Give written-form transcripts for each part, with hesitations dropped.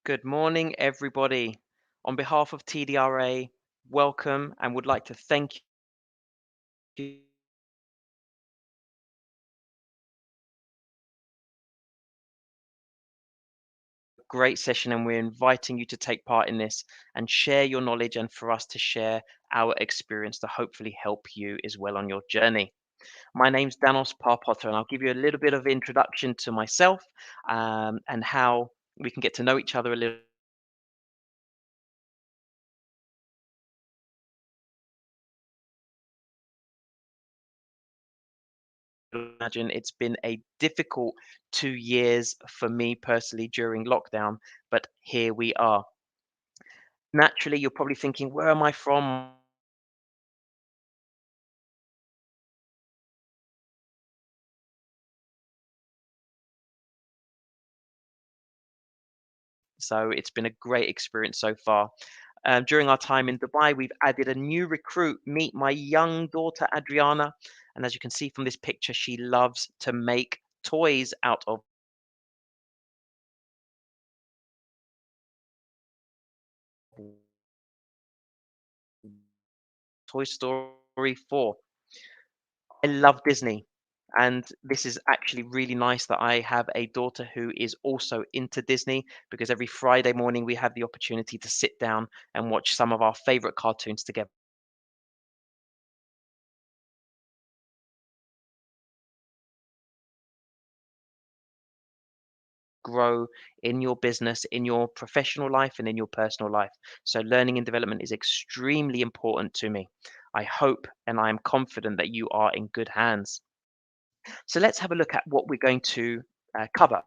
Good morning, everybody. On behalf of TDRA, welcome and would like to thank you. Great session, and we're inviting you to take part in this and share your knowledge and for us to share our experience to hopefully help you as well on your journey. My name's Danos Parpotter, and I'll give you a little bit of introduction to myself and how we can get to know each other a little. Imagine it's been a difficult 2 years for me personally during lockdown, but here we are. Naturally, you're probably thinking, where am I from? So it's been a great experience so far. During our time in Dubai, we've added a new recruit. Meet my young daughter, Adriana. And as you can see from this picture, she loves to make toys out of Toy Story 4. I love Disney. And this is actually really nice that I have a daughter who is also into Disney because every Friday morning we have the opportunity to sit down and watch some of our favorite cartoons together. Grow in your business, in your professional life, and in your personal life. So, learning and development is extremely important to me. I hope and I am confident that you are in good hands. So, let's have a look at what we're going to cover.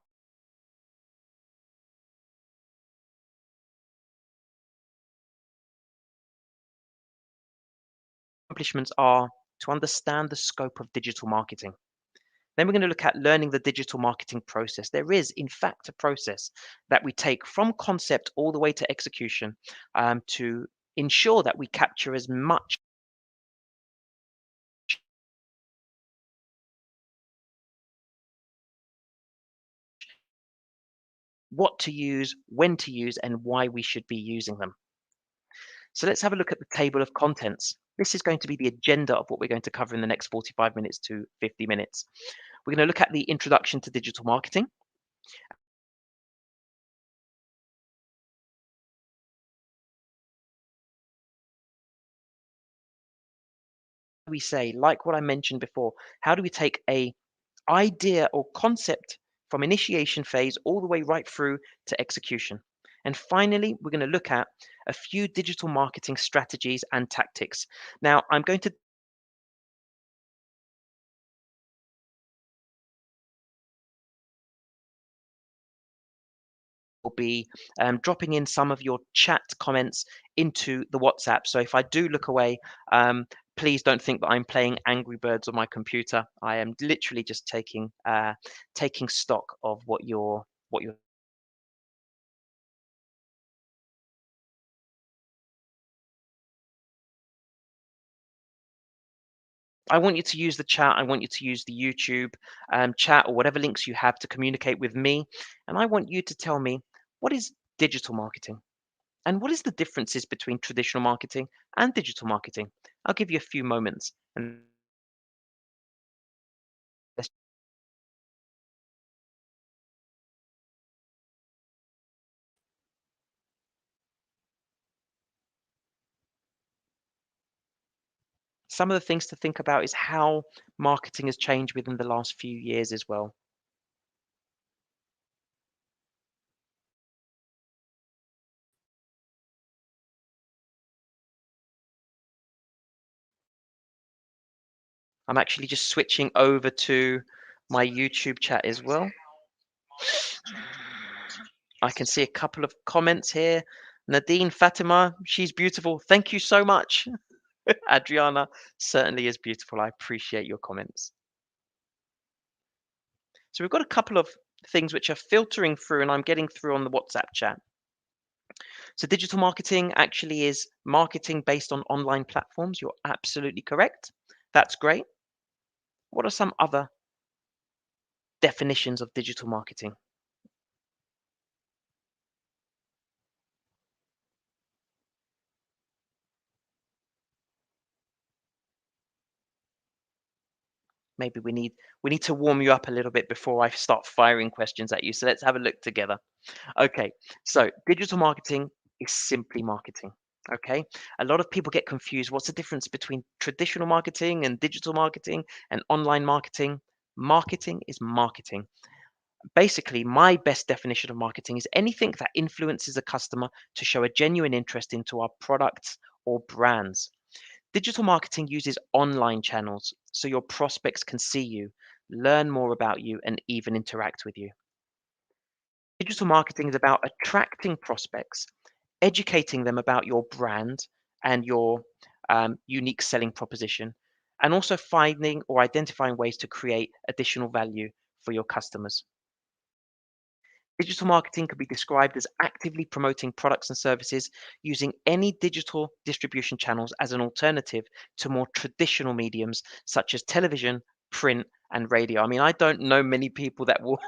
Accomplishments are to understand the scope of digital marketing. Then we're going to look at learning the digital marketing process. There is, in fact, a process that we take from concept all the way to execution to ensure that we capture as much what to use, when to use, and why we should be using them. So let's have a look at the table of contents. This is going to be the agenda of what we're going to cover in the next 45 minutes to 50 minutes. We're going to look at the introduction to digital marketing. We say, like what I mentioned before, how do we take a idea or concept from initiation phase all the way right through to execution? And finally, we're going to look at a few digital marketing strategies and tactics. Now, I'm going to will be dropping in some of your chat comments into the WhatsApp. So if I do look away, please don't think that I'm playing Angry Birds on my computer. I am literally just taking stock of what you're. I want you to use the chat. I want you to use the YouTube chat or whatever links you have to communicate with me. And I want you to tell me, what is digital marketing? And what is the differences between traditional marketing and digital marketing? I'll give you a few moments and let's some of the things to think about is how marketing has changed within the last few years as well. I'm actually just switching over to my YouTube chat as well. I can see a couple of comments here. Nadine Fatima, she's beautiful. Thank you so much. Adriana certainly is beautiful. I appreciate your comments. So we've got a couple of things which are filtering through and I'm getting through on the WhatsApp chat. So digital marketing actually is marketing based on online platforms. You're absolutely correct. That's great. What are some other definitions of digital marketing? maybe we need to warm you up a little bit before I start firing questions at you. So let's have a look together. Okay, so digital marketing is simply marketing. Okay, a lot of people get confused. What's the difference between traditional marketing and digital marketing and online marketing? Marketing is marketing. Basically, my best definition of marketing is anything that influences a customer to show a genuine interest into our products or brands. Digital marketing uses online channels so your prospects can see you, learn more about you, and even interact with you. Digital marketing is about attracting prospects, educating them about your brand and your unique selling proposition, and also finding or identifying ways to create additional value for your customers. Digital marketing can be described as actively promoting products and services using any digital distribution channels as an alternative to more traditional mediums such as television, print, and radio. I mean, I don't know many people that will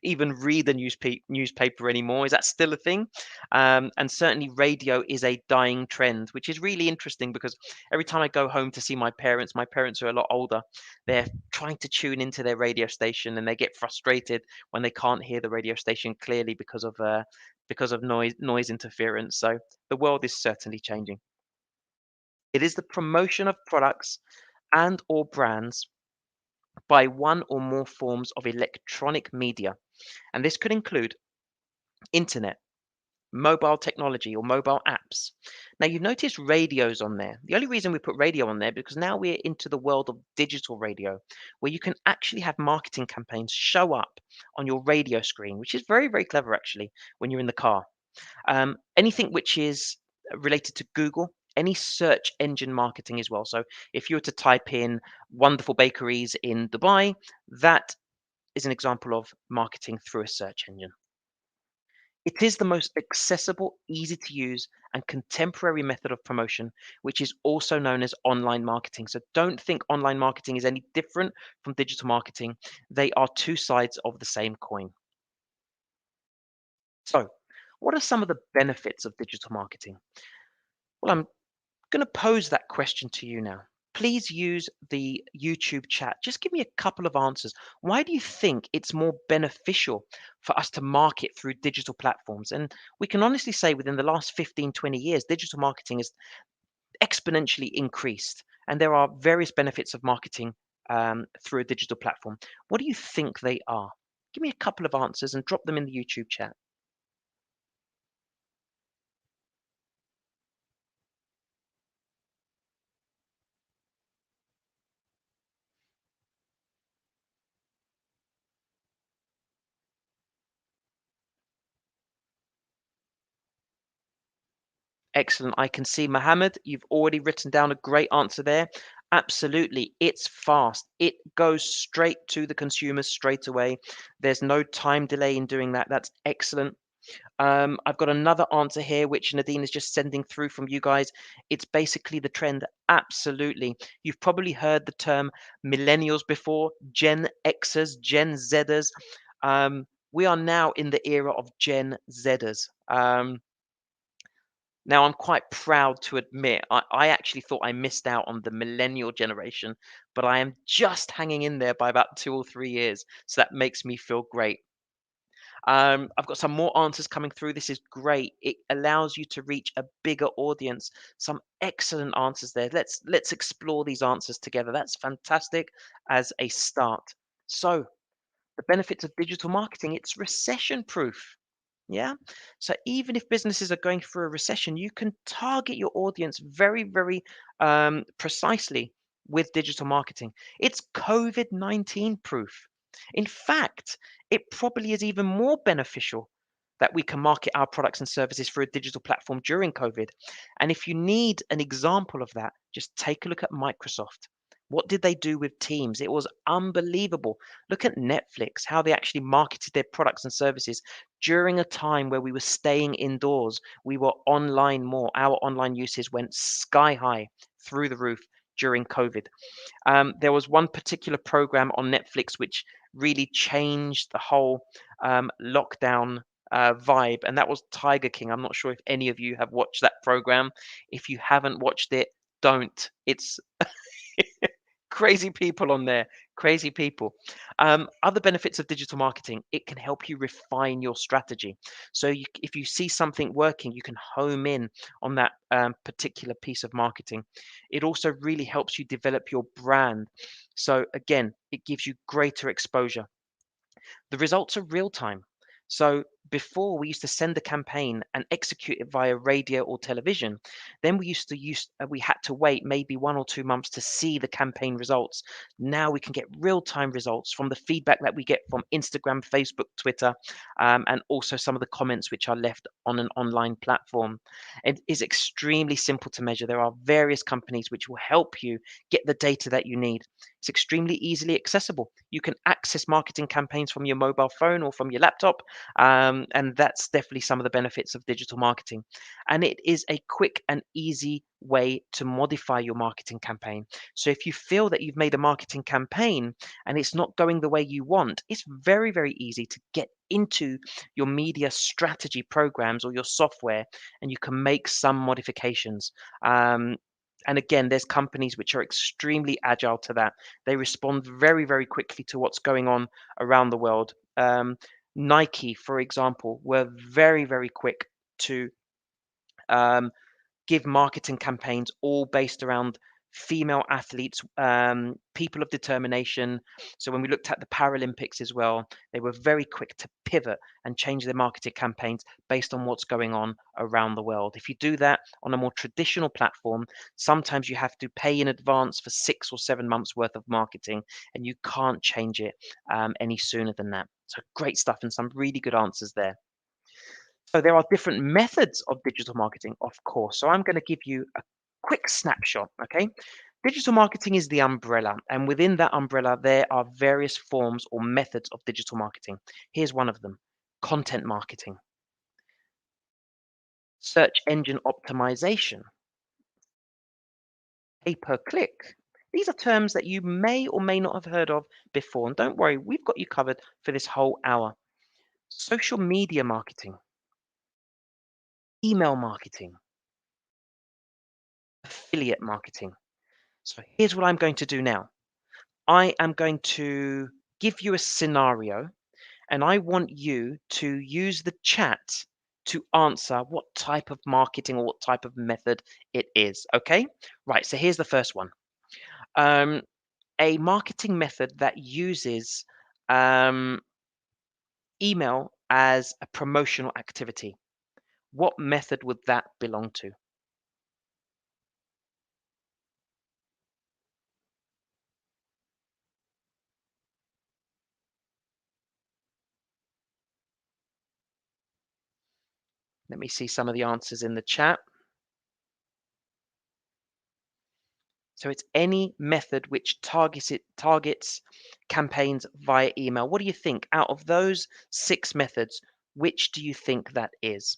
even read the newspaper anymore. Is that still a thing? And certainly, radio is a dying trend, which is really interesting because every time I go home to see my parents are a lot older. They're trying to tune into their radio station, and they get frustrated when they can't hear the radio station clearly because of noise interference. So the world is certainly changing. It is the promotion of products and or brands by one or more forms of electronic media, and this could include internet, mobile technology, or mobile apps. Now, you've noticed radios on there. The only reason we put radio on there because now we're into the world of digital radio, where you can actually have marketing campaigns show up on your radio screen, which is very, very clever actually when you're in the car. Anything which is related to Google, any search engine marketing as well. So if you were to type in wonderful bakeries in Dubai, that is an example of marketing through a search engine. It is the most accessible, easy to use, and contemporary method of promotion, which is also known as online marketing. So don't think online marketing is any different from digital marketing. They are two sides of the same coin. So, what are some of the benefits of digital marketing? Well, I'm going to pose that question to you now. Please use the YouTube chat. Just give me a couple of answers. Why do you think it's more beneficial for us to market through digital platforms? And we can honestly say within the last 15, 20 years, digital marketing has exponentially increased. And there are various benefits of marketing through a digital platform. What do you think they are? Give me a couple of answers and drop them in the YouTube chat. Excellent. I can see Mohammed, you've already written down a great answer there. Absolutely. It's fast. It goes straight to the consumers straight away. There's no time delay in doing that. That's excellent. I've got another answer here, which Nadine is just sending through from you guys. It's basically the trend. Absolutely. You've probably heard the term millennials before, Gen Xers, Gen Zers. We are now in the era of Gen Zers. Now, I'm quite proud to admit I actually thought I missed out on the millennial generation, but I am just hanging in there by about 2 or 3 years. So that makes me feel great. I've got some more answers coming through. This is great. It allows you to reach a bigger audience. Some excellent answers there. Let's explore these answers together. That's fantastic as a start. So the benefits of digital marketing, it's recession proof. Yeah. So even if businesses are going through a recession, you can target your audience very, very precisely with digital marketing. It's COVID-19 proof. In fact, it probably is even more beneficial that we can market our products and services through a digital platform during COVID. And if you need an example of that, just take a look at Microsoft. What did they do with Teams? It was unbelievable. Look at Netflix, how they actually marketed their products and services during a time where we were staying indoors. We were online more. Our online usage went sky high through the roof during COVID. There was one particular program on Netflix which really changed the whole lockdown vibe, and that was Tiger King. I'm not sure if any of you have watched that program. If you haven't watched it, don't. It's crazy people on there, Crazy people. Other benefits of digital marketing, it can help you refine your strategy. So if you see something working, you can home in on that particular piece of marketing. It also really helps you develop your brand. So again, it gives you greater exposure. The results are real time. So before we used to send a campaign and execute it via radio or television. Then we had to wait maybe 1 or 2 months to see the campaign results. Now we can get real time results from the feedback that we get from Instagram, Facebook, Twitter, and also some of the comments which are left on an online platform. It is extremely simple to measure. There are various companies which will help you get the data that you need. It's extremely easily accessible. You can access marketing campaigns from your mobile phone or from your laptop, and that's definitely some of the benefits of digital marketing. And it is a quick and easy way to modify your marketing campaign. So if you feel that you've made a marketing campaign and it's not going the way you want, it's very, very easy to get into your media strategy programs or your software, and you can make some modifications. And again, there's companies which are extremely agile to that. They respond very, very quickly to what's going on around the world. Nike, for example, were very, very quick to um, give marketing campaigns all based around female athletes, people of determination. So when we looked at the Paralympics as well, they were very quick to pivot and change their marketing campaigns based on what's going on around the world. If you do that on a more traditional platform, sometimes you have to pay in advance for 6 or 7 months worth of marketing, and you can't change it any sooner than that. So great stuff and some really good answers there. So there are different methods of digital marketing, of course. So I'm going to give you a quick snapshot, okay? Digital marketing is the umbrella, and within that umbrella, there are various forms or methods of digital marketing. Here's one of them: content marketing, search engine optimization, pay per click. These are terms that you may or may not have heard of before. And don't worry, we've got you covered for this whole hour. Social media marketing, email marketing, affiliate marketing. So here's what I'm going to do now. I am going to give you a scenario, and I want you to use the chat to answer what type of marketing or what type of method it is. Okay? Right. So here's the first one. Um, a marketing method that uses um, email as a promotional activity. What method would that belong to? Let me see some of the answers in the chat. So it's any method which targets campaigns via email. What do you think? Out of those 6 methods, which do you think that is?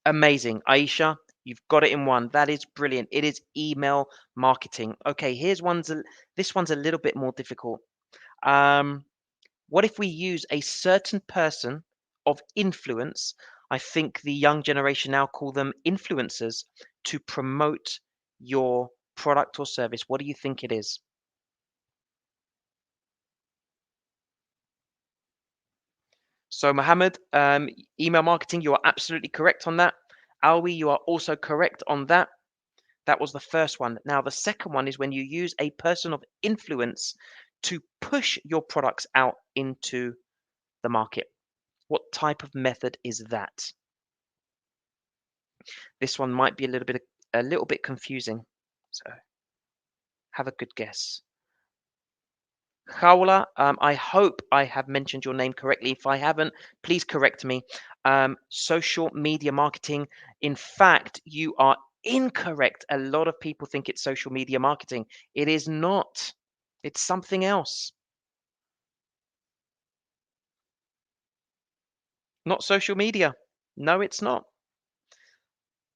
Amazing. Aisha, you've got it in one. That is brilliant. It is email marketing. Okay, this one's a little bit more difficult. Um, what if we use a certain person of influence? I think the young generation now call them influencers to promote your product or service. What do you think it is? So, Mohammed, email marketing, you are absolutely correct on that. Alwi, you are also correct on that. That was the first one. Now, the second one is when you use a person of influence to push your products out into the market. What type of method is that? This one might be a little bit confusing. So, have a good guess. Khawla, I hope I have mentioned your name correctly. If I haven't, please correct me. Social media marketing. In fact, you are incorrect. A lot of people think it's social media marketing. It is not. It's something else. Not social media. No, it's not.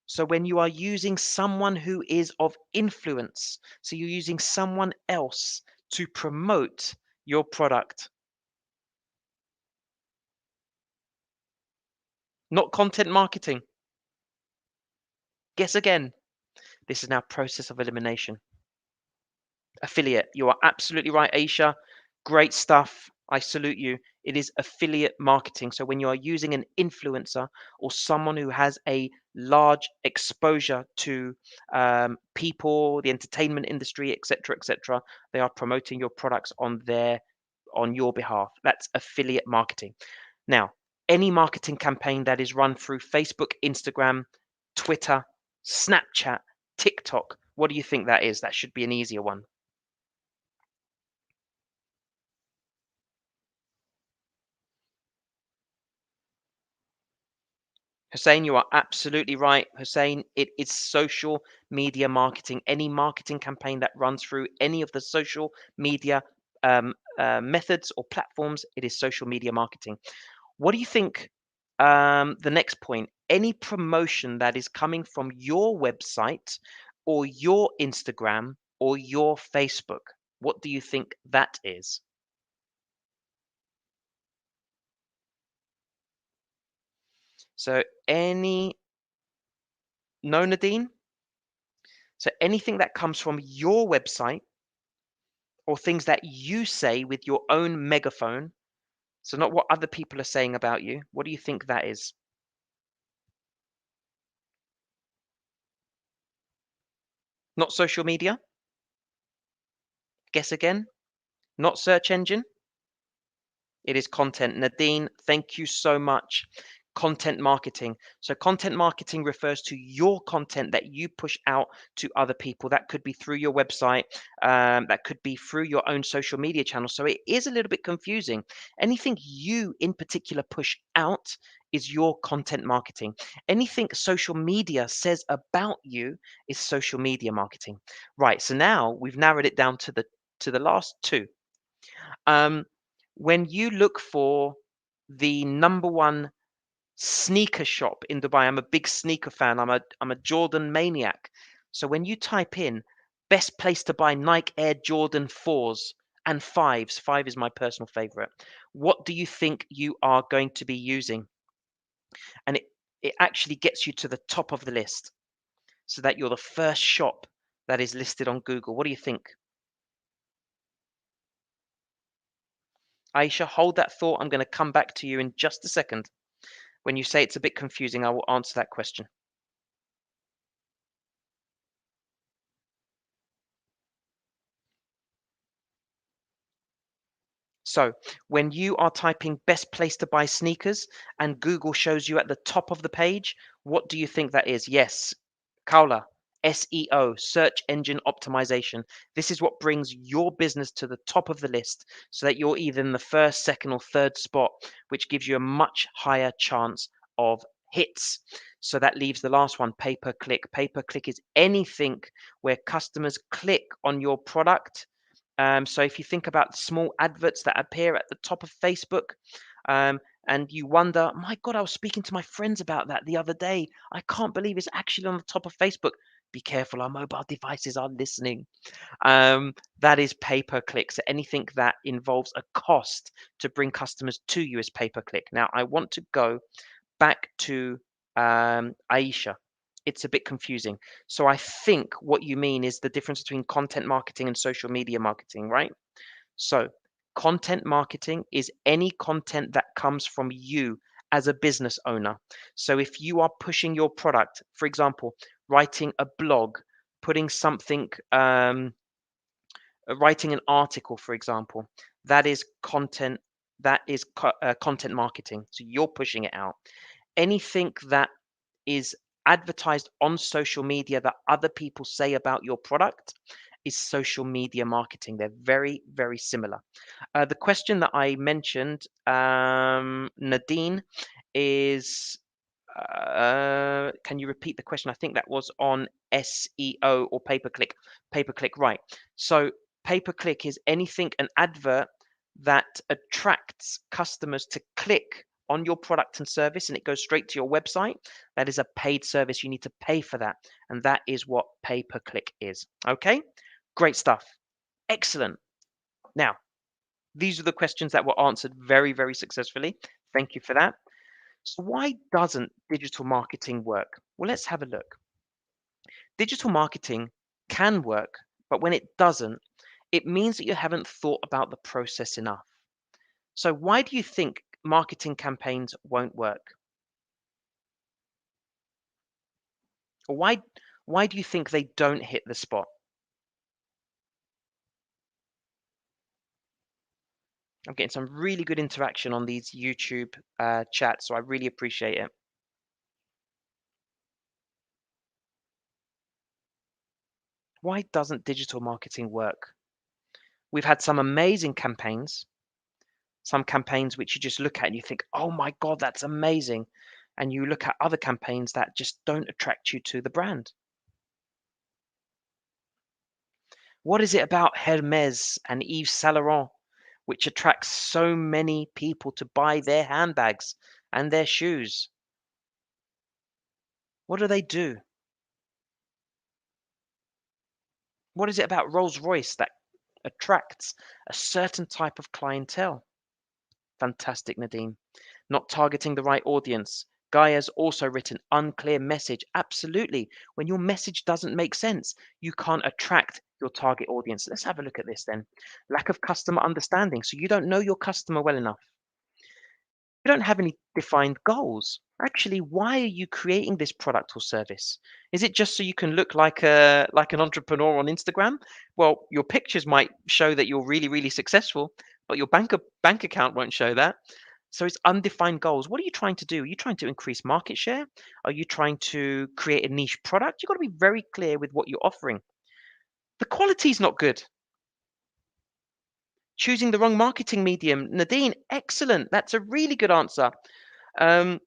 So when you are using someone who is of influence, so you're using someone else to promote your product, not content marketing. Guess again. This is now process of elimination. Affiliate. You are absolutely right, Aisha. Great stuff. I salute you. It is affiliate marketing. So when you are using an influencer or someone who has a large exposure to people, the entertainment industry, etc., etc., they are promoting your products on your behalf. That's affiliate marketing. Now, any marketing campaign that is run through Facebook, Instagram, Twitter, Snapchat, TikTok, what do you think that is? That should be an easier one. Hussein, you are absolutely right. Hussein, it is social media marketing. Any marketing campaign that runs through any of the social media methods or platforms, it is social media marketing. What do you think? The next point, any promotion that is coming from your website or your Instagram or your Facebook, what do you think that is? So, no, Nadine? So, anything that comes from your website or things that you say with your own megaphone, so not what other people are saying about you, what do you think that is? Not social media? Guess again? Not search engine? It is content. Nadine, thank you so much. Content marketing. So, content marketing refers to your content that you push out to other people. That could be through your website, that could be through your own social media channel. So, it is a little bit confusing. Anything you in particular push out is your content marketing. Anything social media says about you is social media marketing. Right. So now we've narrowed it down to the last two. Um, when you look for the number one sneaker shop in Dubai, I'm a big sneaker fan. I'm a Jordan maniac. So when you type in best place to buy Nike Air Jordan 4s and 5s, 5 is my personal favorite. What do you think you are going to be using? And it actually gets you to the top of the list so that you're the first shop that is listed on Google. What do you think? Aisha, hold that thought. I'm going to come back to you in just a second. When you say it's a bit confusing, I will answer that question. So, when you are typing best place to buy sneakers and Google shows you at the top of the page, what do you think that is? Yes, Kaula, SEO, search engine optimization. This is what brings your business to the top of the list so that you're either in the first, second, or third spot, which gives you a much higher chance of hits. So that leaves the last one, pay per click. Pay per click is anything where customers click on your product. So if you think about small adverts that appear at the top of Facebook, um, and you wonder, my God, I was speaking to my friends about that the other day. I can't believe it's actually on the top of Facebook. Be careful, our mobile devices are listening. That is pay per click. So anything that involves a cost to bring customers to you is pay per click. Now, I want to go back to Aisha. It's a bit confusing. So I think what you mean is the difference between content marketing and social media marketing, right? So content marketing is any content that comes from you as a business owner. So if you are pushing your product, for example, writing a blog, putting something, writing an article, for example, that is content. That is content marketing. So you're pushing it out. Anything that is advertised on social media that other people say about your product is social media marketing. They're very, very similar. The question that I mentioned, Nadine, is can you repeat the question? I think that was on SEO or pay per click. Pay per click, right. So, pay per click is anything, an advert that attracts customers to click on your product and service and it goes straight to your website. That is a paid service. You need to pay for that. And that is what pay per click is. Okay, great stuff. Excellent. Now, these are the questions that were answered very, very successfully. Thank you for that. So why doesn't digital marketing work? Well, let's have a look. Digital marketing can work, but when it doesn't, it means that you haven't thought about the process enough. So, why do you think marketing campaigns won't work? Or why do you think they don't hit the spot? I'm getting some really good interaction on these YouTube chats, so I really appreciate it. Why doesn't digital marketing work? We've had some amazing campaigns, some campaigns which you just look at and you think, oh my God, that's amazing. And you look at other campaigns that just don't attract you to the brand. What is it about Hermes and Yves Saint Laurent which attracts so many people to buy their handbags and their shoes? What do they do? What is it about Rolls-Royce that attracts a certain type of clientele? Fantastic, Nadine. Not targeting the right audience. Guy has also written unclear message. Absolutely. When your message doesn't make sense, you can't attract your target audience. Let's have a look at this then. Lack of customer understanding. So you don't know your customer well enough. You don't have any defined goals. Actually, why are you creating this product or service? Is it just so you can look like an entrepreneur on Instagram? Well, your pictures might show that you're really, really successful, but your bank account won't show that. So it's undefined goals. What are you trying to do? Are you trying to increase market share? Are you trying to create a niche product? You've got to be very clear with what you're offering. The quality is not good. Choosing the wrong marketing medium. Nadine, excellent. That's a really good answer. Um,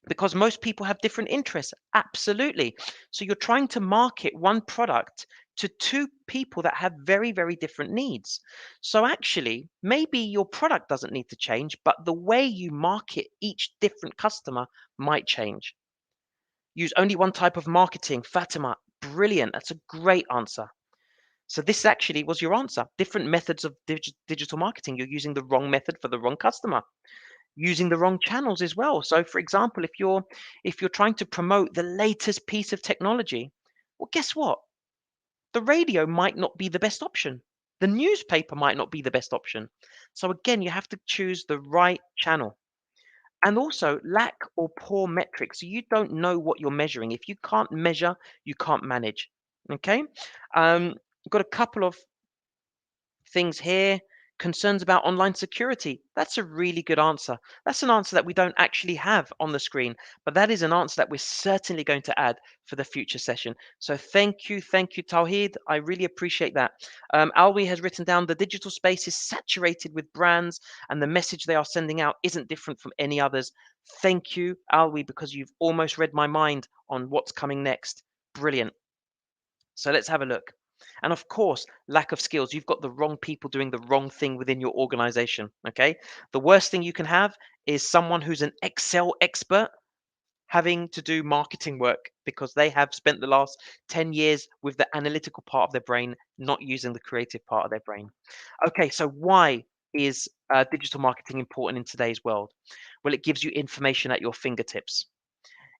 because most people have different interests. Absolutely. So you're trying to market one product to two people that have very, very different needs. So actually, maybe your product doesn't need to change, but the way you market each different customer might change. Use only one type of marketing. Fatima, brilliant. That's a great answer. So this actually was your answer. Different methods of digital marketing. You're using the wrong method for the wrong customer, using the wrong channels as well. So for example, if you're trying to promote the latest piece of technology, well, guess what? The radio might not be the best option. The newspaper might not be the best option. So again, you have to choose the right channel. And also lack or poor metrics. So you don't know what you're measuring. If you can't measure, you can't manage. Okay. I've got a couple of things here. Concerns about online security. That's a really good answer. That's an answer that we don't actually have on the screen, but that is an answer that we're certainly going to add for the future session. So thank you, Tawheed. I really appreciate that. Alwi has written down the digital space is saturated with brands and the message they are sending out isn't different from any others. Thank you, Alwi, because you've almost read my mind on what's coming next. Brilliant. So let's have a look. And of course, lack of skills. You've got the wrong people doing the wrong thing within your organization. Okay. The worst thing you can have is someone who's an Excel expert having to do marketing work because they have spent the last 10 years with the analytical part of their brain, not using the creative part of their brain. Okay. So why is digital marketing important in today's world? Well, it gives you information at your fingertips.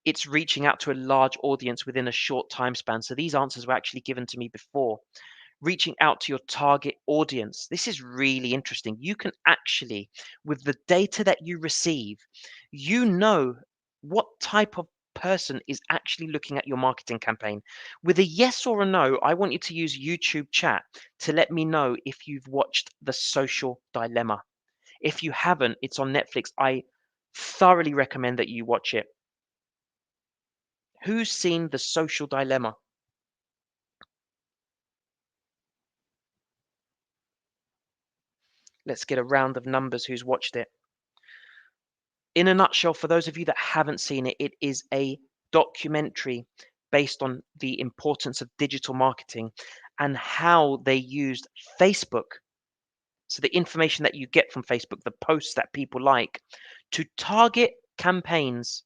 It's reaching out to a large audience within a short time span. So these answers were actually given to me before. Reaching out to your target audience. This is really interesting. You can actually, with the data that you receive, you know what type of person is actually looking at your marketing campaign. With a yes or a no, I want you to use YouTube chat to let me know if you've watched The Social Dilemma. If you haven't, it's on Netflix. I thoroughly recommend that you watch it. Who's seen The Social Dilemma? Let's get a round of numbers who's watched it. In a nutshell, for those of you that haven't seen it, it is a documentary based on the importance of digital marketing and how they used Facebook. So the information that you get from Facebook, the posts that people like, to target campaigns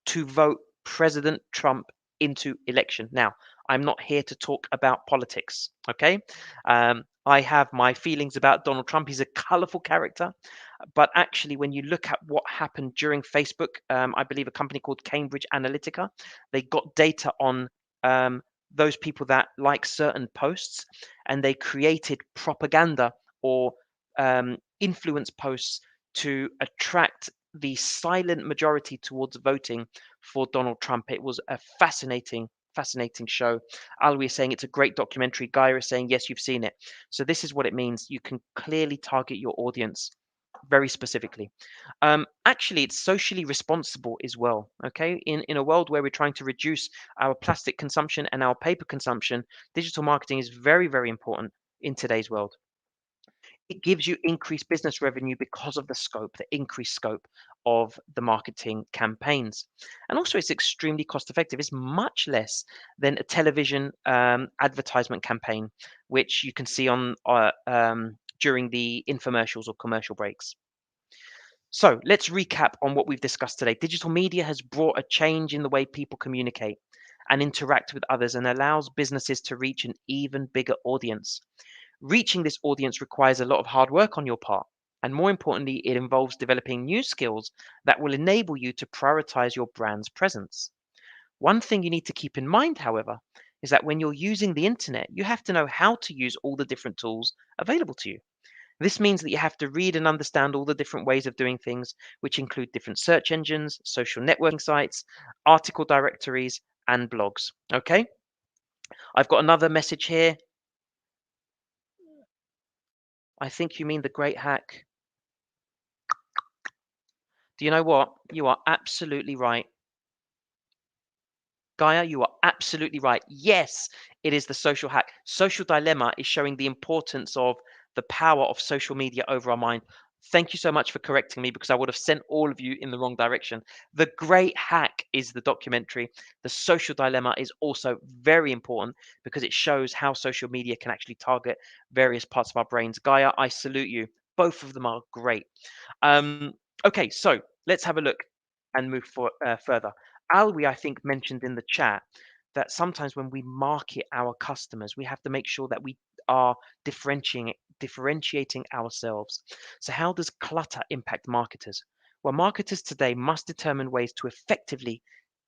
to vote President Trump into election. Now, I'm not here to talk about politics, okay? I have my feelings about Donald Trump. He's a colorful character, but actually, when you look at what happened during Facebook, I believe a company called Cambridge Analytica, they got data on those people that like certain posts, and they created propaganda or influence posts to attract the silent majority towards voting for Donald Trump. It was a fascinating show. Alwi is saying it's a great documentary. Gaia is saying, yes, you've seen it. So this is what it means. You can clearly target your audience very specifically. Actually, it's socially responsible as well. Okay, in a world where we're trying to reduce our plastic consumption and our paper consumption, digital marketing is very important in today's world. It gives you increased business revenue because of the scope, the increased scope of the marketing campaigns. And also, it's extremely cost effective. It's much less than a television advertisement campaign, which you can see on during the infomercials or commercial breaks. So let's recap on what we've discussed today. Digital media has brought a change in the way people communicate and interact with others and allows businesses to reach an even bigger audience. Reaching this audience requires a lot of hard work on your part. And more importantly, it involves developing new skills that will enable you to prioritize your brand's presence. One thing you need to keep in mind, however, is that when you're using the internet, you have to know how to use all the different tools available to you. This means that you have to read and understand all the different ways of doing things, which include different search engines, social networking sites, article directories, and blogs. Okay, I've got another message here. I think you mean the great hack. Do you know what? You are absolutely right. Gaia, you are absolutely right. Yes, it is the social hack. Social Dilemma is showing the importance of the power of social media over our mind. Thank you so much for correcting me because I would have sent all of you in the wrong direction. The Great Hack is the documentary. The Social Dilemma is also very important because it shows how social media can actually target various parts of our brains. Gaia, I salute you. Both of them are great. Okay, so let's have a look and move further. Alwi, I think, mentioned in the chat that sometimes when we market our customers, we have to make sure that we are differentiating ourselves. So, how does clutter impact marketers? Well, marketers today must determine ways to effectively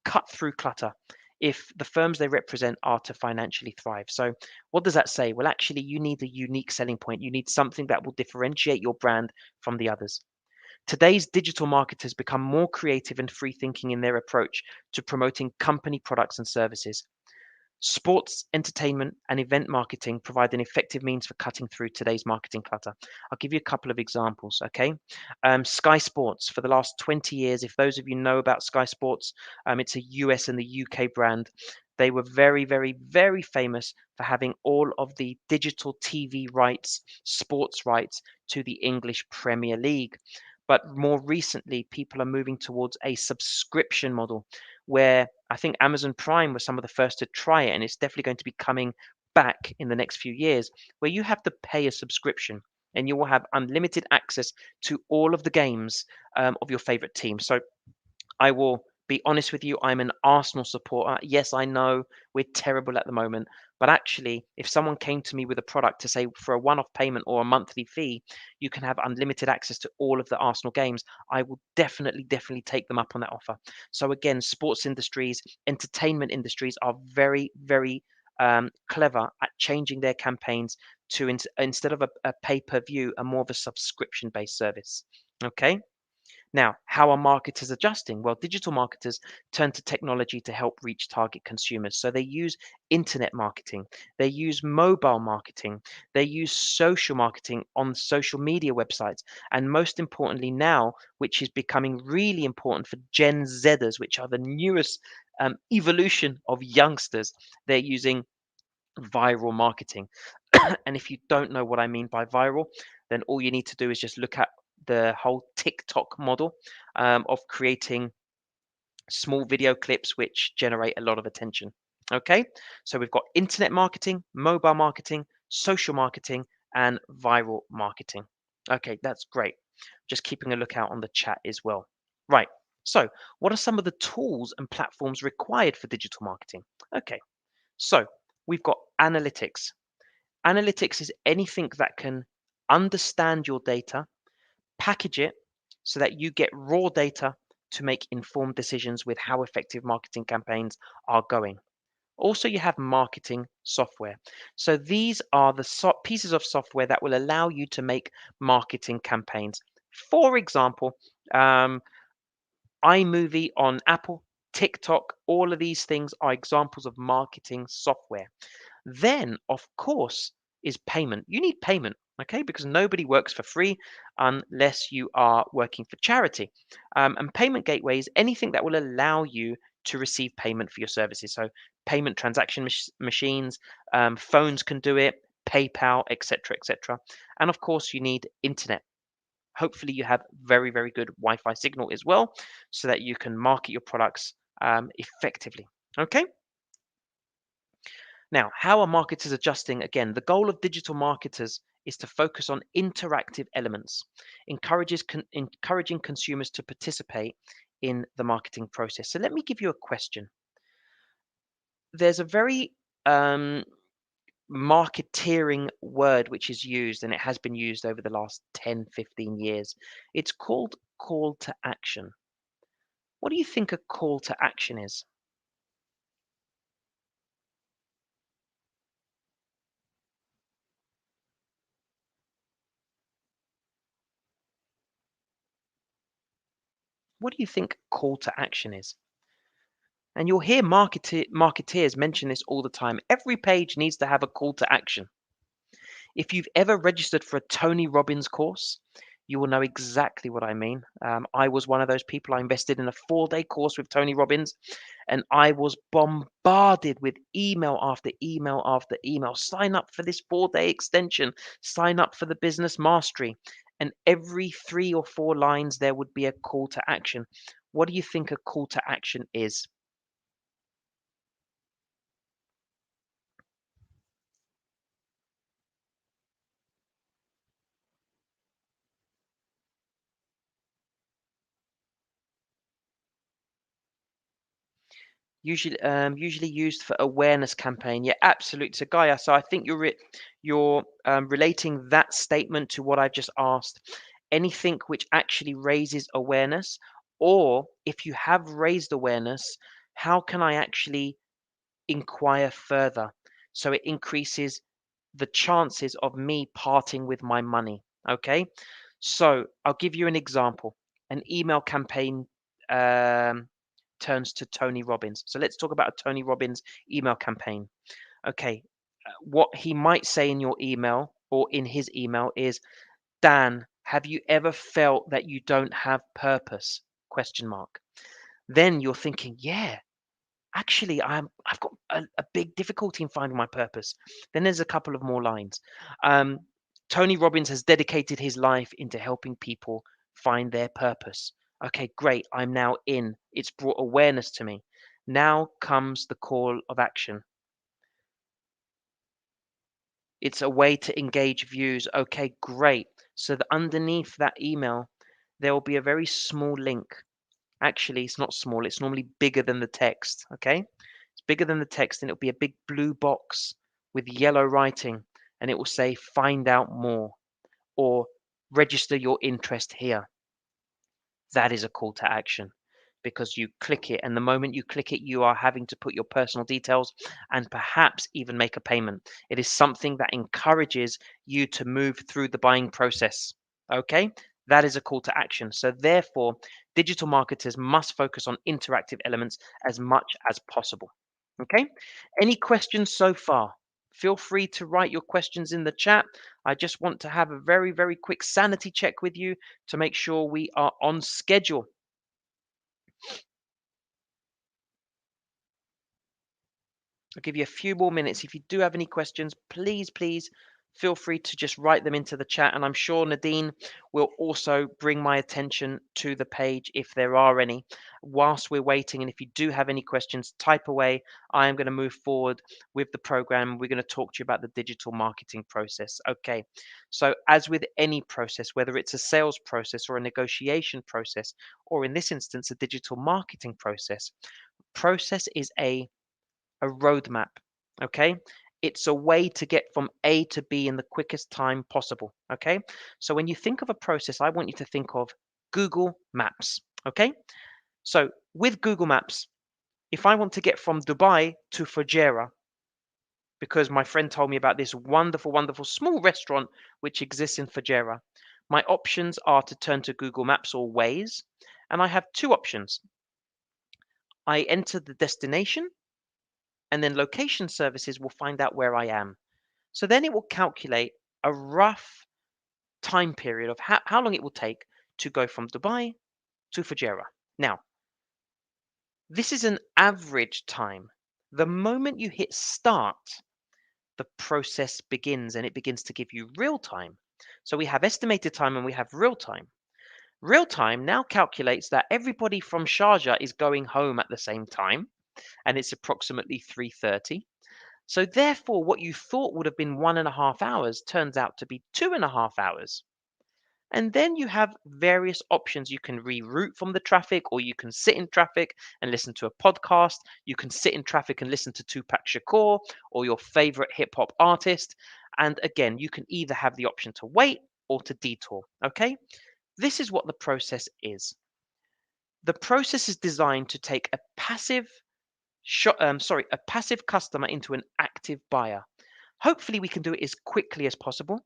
cut through clutter if the firms they represent are to financially thrive. So, what does that say? Well, actually, you need a unique selling point. You need something that will differentiate your brand from the others. Today's digital marketers become more creative and free thinking in their approach to promoting company products and services. Sports, entertainment, and event marketing provide an effective means for cutting through today's marketing clutter. I'll give you a couple of examples, okay? Sky Sports, for the last 20 years, if those of you know about Sky Sports, it's a US and the UK brand. They were very famous for having all of the digital TV rights, sports rights to the English Premier League. But more recently, people are moving towards a subscription model where I think Amazon Prime was some of the first to try it, and it's definitely going to be coming back in the next few years, where you have to pay a subscription and you will have unlimited access to all of the games of your favorite team. So I will be honest with you, I'm an Arsenal supporter. Yes, I know we're terrible at the moment, but actually, if someone came to me with a product to say for a one off payment or a monthly fee, you can have unlimited access to all of the Arsenal games, I will definitely take them up on that offer. So, again, sports industries, entertainment industries are very clever at changing their campaigns to instead of a pay per view, a more of a subscription based service. Okay. Now, how are marketers adjusting? Well, digital marketers turn to technology to help reach target consumers. So they use internet marketing, they use mobile marketing, they use social marketing on social media websites. And most importantly, now, which is becoming really important for Gen Zers, which are the newest evolution of youngsters, they're using viral marketing. And if you don't know what I mean by viral, then all you need to do is just look at the whole TikTok model of creating small video clips which generate a lot of attention. Okay, so we've got internet marketing, mobile marketing, social marketing, and viral marketing. Okay, that's great. Just keeping a lookout on the chat as well. Right, so what are some of the tools and platforms required for digital marketing? Okay, so we've got analytics. Analytics is anything that can understand your data, package it so that you get raw data to make informed decisions with how effective marketing campaigns are going. Also, you have marketing software. So these are the pieces of software that will allow you to make marketing campaigns. For example, um, iMovie on Apple, TikTok, all of these things are examples of marketing software. Then, of course, is payment. You need payment, okay? Because nobody works for free unless you are working for charity. And payment gateways, anything that will allow you to receive payment for your services. So, payment transaction machines, phones can do it, PayPal, etc., etc. And of course, you need internet. Hopefully, you have very, very good Wi-Fi signal as well, so that you can market your products effectively. Okay. Now, how are marketers adjusting? Again, the goal of digital marketers is to focus on interactive elements, encouraging consumers to participate in the marketing process. So let me give you a question. There's a very marketeering word which is used, and it has been used over the last 10, 15 years. It's called call to action. What do you think a call to action is? What do you think call to action is? And you'll hear marketeers mention this all the time. Every page needs to have a call to action. If you've ever registered for a Tony Robbins course, you will know exactly what I mean. I was one of those people. I invested in a 4-day course with Tony Robbins, and I was bombarded with email after email after email. Sign up for this 4-day extension, sign up for the business mastery. And every 3 or 4 lines, there would be a call to action. What do you think a call to action is? Usually used for awareness campaign. Yeah, absolutely. So Gaia, so I think you're relating that statement to what I just asked. Anything which actually raises awareness, or if you have raised awareness, how can I actually inquire further? So it increases the chances of me parting with my money. Okay, so I'll give you an example. An email campaign um, turns to Tony Robbins. So let's talk about a Tony Robbins email campaign. Okay, what he might say in your email or in his email is, Dan, have you ever felt that you don't have purpose? Question mark. Then you're thinking, yeah, actually, I've got a big difficulty in finding my purpose. Then there's a couple of more lines. Um, Tony Robbins has dedicated his life into helping people find their purpose. Okay, great. I'm now in. It's brought awareness to me. Now comes the call of action. It's a way to engage views. Okay, great. So that underneath that email, there will be a very small link. Actually, it's not small. It's normally bigger than the text. Okay. It's bigger than the text, and it'll be a big blue box with yellow writing, and it will say find out more or register your interest here. That is a call to action because you click it, and the moment you click it, you are having to put your personal details and perhaps even make a payment. It is something that encourages you to move through the buying process. Okay, that is a call to action. So, therefore, digital marketers must focus on interactive elements as much as possible. Okay, any questions so far? Feel free to write your questions in the chat. I just want to have a very, very quick sanity check with you to make sure we are on schedule. I'll give you a few more minutes. If you do have any questions, please feel free to just write them into the chat. And I'm sure Nadine will also bring my attention to the page if there are any whilst we're waiting. And if you do have any questions, type away. I am going to move forward with the program. We're going to talk to you about the digital marketing process. Okay. So, as with any process, whether it's a sales process or a negotiation process, or in this instance, a digital marketing process is a roadmap. Okay. It's a way to get from A to B in the quickest time possible. Okay. So when you think of a process, I want you to think of Google Maps. Okay. So with Google Maps, If I want to get from Dubai to Fujairah, because my friend told me about this wonderful, wonderful small restaurant which exists in Fujairah, my options are to turn to Google Maps or Waze, and I have two options. I enter the destination, and then location services will find out where I am. So then it will calculate a rough time period of how long it will take to go from Dubai to Fujairah. Now, this is an average time. The moment you hit start, the process begins and it begins to give you real time. So we have estimated time and we have real time. Real time now calculates that everybody from Sharjah is going home at the same time, and it's approximately 3:30. So therefore, what you thought would have been 1.5 hours turns out to be 2.5 hours. And then you have various options. You can reroute from the traffic, or you can sit in traffic and listen to a podcast. You can sit in traffic and listen to Tupac Shakur or your favorite hip hop artist. And again, you can either have the option to wait or to detour. Okay, this is what the process is. The process is designed to take a a passive customer into an active buyer. Hopefully, we can do it as quickly as possible,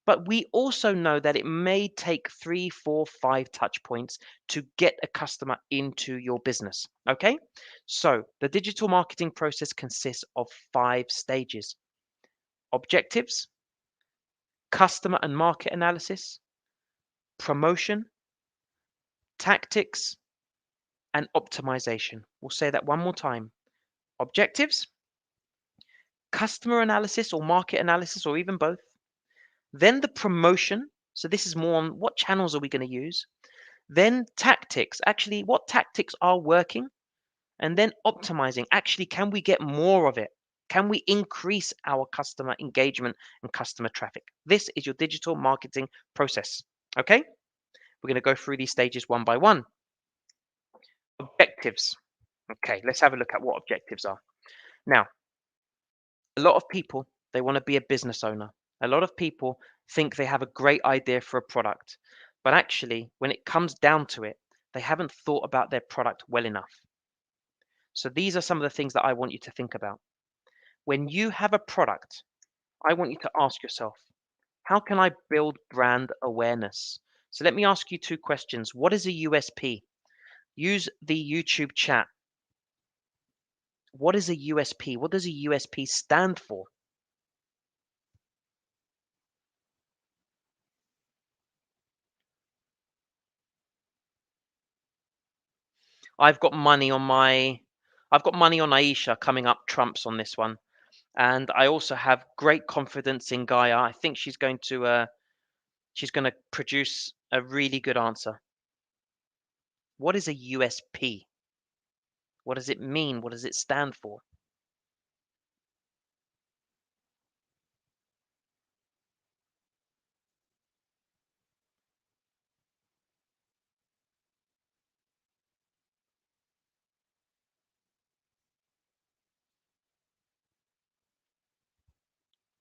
but we also know that it may take 3, 4, 5 touch points to get a customer into your business. Okay, so the digital marketing process consists of 5 stages: objectives, customer and market analysis, promotion, tactics, and optimization. We'll say that one more time: objectives, customer analysis or market analysis, or even both. Then the promotion. So this is more on what channels are we going to use. Then tactics. Actually, what tactics are working? And then optimizing. Actually, can we get more of it? Can we increase our customer engagement and customer traffic? This is your digital marketing process. Okay? We're going to go through these stages one by one. Objectives. Okay, let's have a look at what objectives are. Now, a lot of people, they want to be a business owner. A lot of people think they have a great idea for a product, but actually, when it comes down to it, they haven't thought about their product well enough. So these are some of the things that I want you to think about. When you have a product, I want you to ask yourself, how can I build brand awareness? So let me ask you two questions. What is a USP? Use the YouTube chat. What is a USP? What does a USP stand for? I've got money on my I've got money on Aisha coming up trumps on this one. And I also have great confidence in Gaia. I think she's going to produce a really good answer. What is a USP? What does it mean? What does it stand for?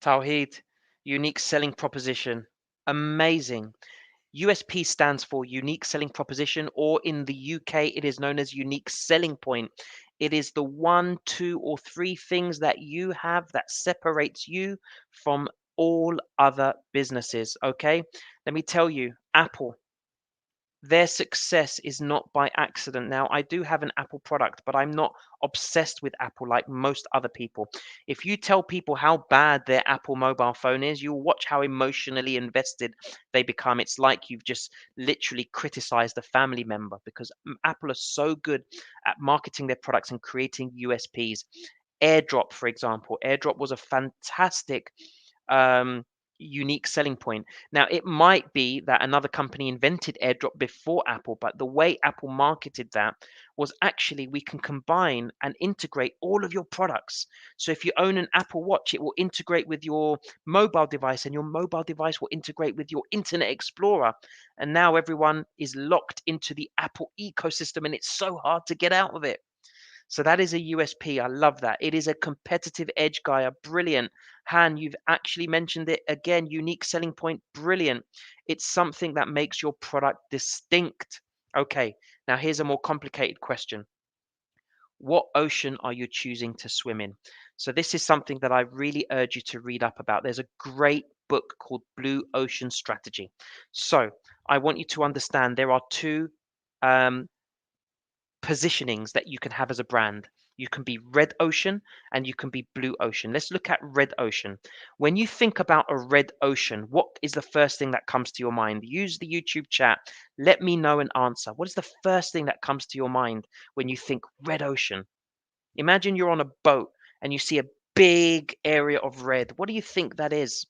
Tawheed, unique selling proposition. Amazing. USP stands for unique selling proposition, or in the UK, it is known as unique selling point. It is the one, two, or three things that you have that separates you from all other businesses. Okay, let me tell you, Apple, their success is not by accident. Now, I do have an Apple product, but I'm not obsessed with Apple like most other people. If you tell people how bad their Apple mobile phone is, you'll watch how emotionally invested they become. It's like you've just literally criticized a family member, because Apple are so good at marketing their products and creating USPs. AirDrop, for example, AirDrop was a fantastic um, unique selling point. Now, it might be that another company invented AirDrop before Apple, but the way Apple marketed that was actually we can combine and integrate all of your products. So if you own an Apple Watch, it will integrate with your mobile device, and your mobile device will integrate with your Internet Explorer. And now everyone is locked into the Apple ecosystem, and it's so hard to get out of it. So that is a USP. I love that. It is a competitive edge, Gaia. Brilliant. Han, you've actually mentioned it again. Unique selling point. Brilliant. It's something that makes your product distinct. Okay, now here's a more complicated question. What ocean are you choosing to swim in? So this is something that I really urge you to read up about. There's a great book called Blue Ocean Strategy. So I want you to understand there are two um, positionings that you can have as a brand. You can be red ocean and you can be blue ocean. Let's look at red ocean. When you think about a red ocean, what is the first thing that comes to your mind? Use the YouTube chat. Let me know an answer. What is the first thing that comes to your mind when you think red ocean? Imagine you're on a boat and you see a big area of red. What do you think that is?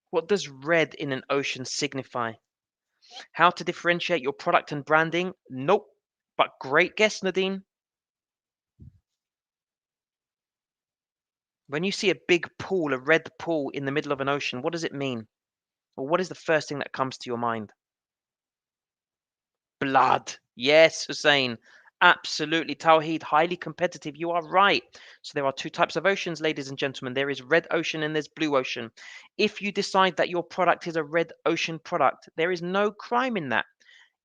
What does red in an ocean signify? How to differentiate your product and branding? Nope. But great guess, Nadine. When you see a big pool, a red pool in the middle of an ocean, what does it mean? Or what is the first thing that comes to your mind? Blood. Yes, Hussein. Absolutely. Tawheed, highly competitive. You are right. So there are two types of oceans, ladies and gentlemen. There is red ocean and there's blue ocean. If you decide that your product is a red ocean product, there is no crime in that.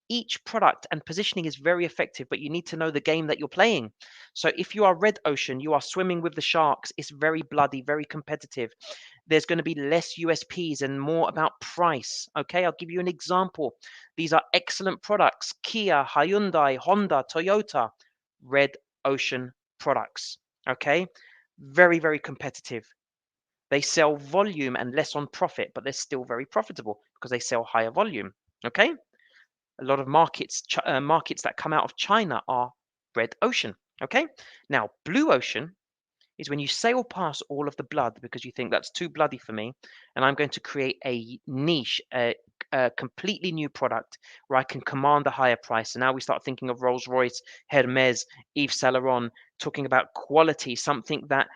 Each product and positioning is very effective, but you need to know the game that you're playing. So if you are red ocean, you are swimming with the sharks. It's very bloody, very competitive. There's going to be less USPs and more about price. Okay, I'll give you an example. These are excellent products: Kia, Hyundai, Honda, Toyota, red ocean products. Okay, very, very competitive. They sell volume and less on profit, but they're still very profitable because they sell higher volume. Okay, a lot of markets that come out of China are red ocean. Okay, now blue ocean is when you sail past all of the blood because you think that's too bloody for me, and I'm going to create a niche, a completely new product where I can command a higher price. And now we start thinking of Rolls Royce, Hermes, Yves Saint Laurent, talking about quality, something that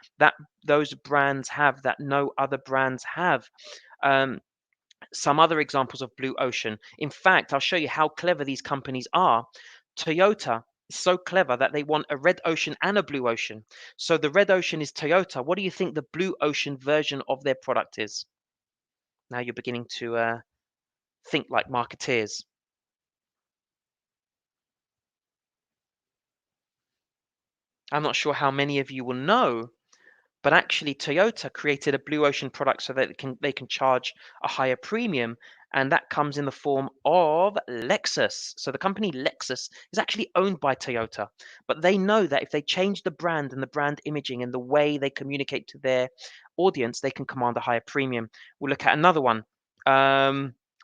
those brands have that no other brands have. Um, some other examples of blue ocean. In fact, I'll show you how clever these companies are. Toyota is so clever that they want a red ocean and a blue ocean. So the red ocean is Toyota. What do you think the blue ocean version of their product is? Now you're beginning to think like marketeers. I'm not sure how many of you will know, but actually Toyota created a blue ocean product so that they can charge a higher premium, and that comes in the form of Lexus. So the company Lexus is actually owned by Toyota, but they know that if they change the brand and the brand imaging and the way they communicate to their audience, they can command a higher premium. We'll look at another one.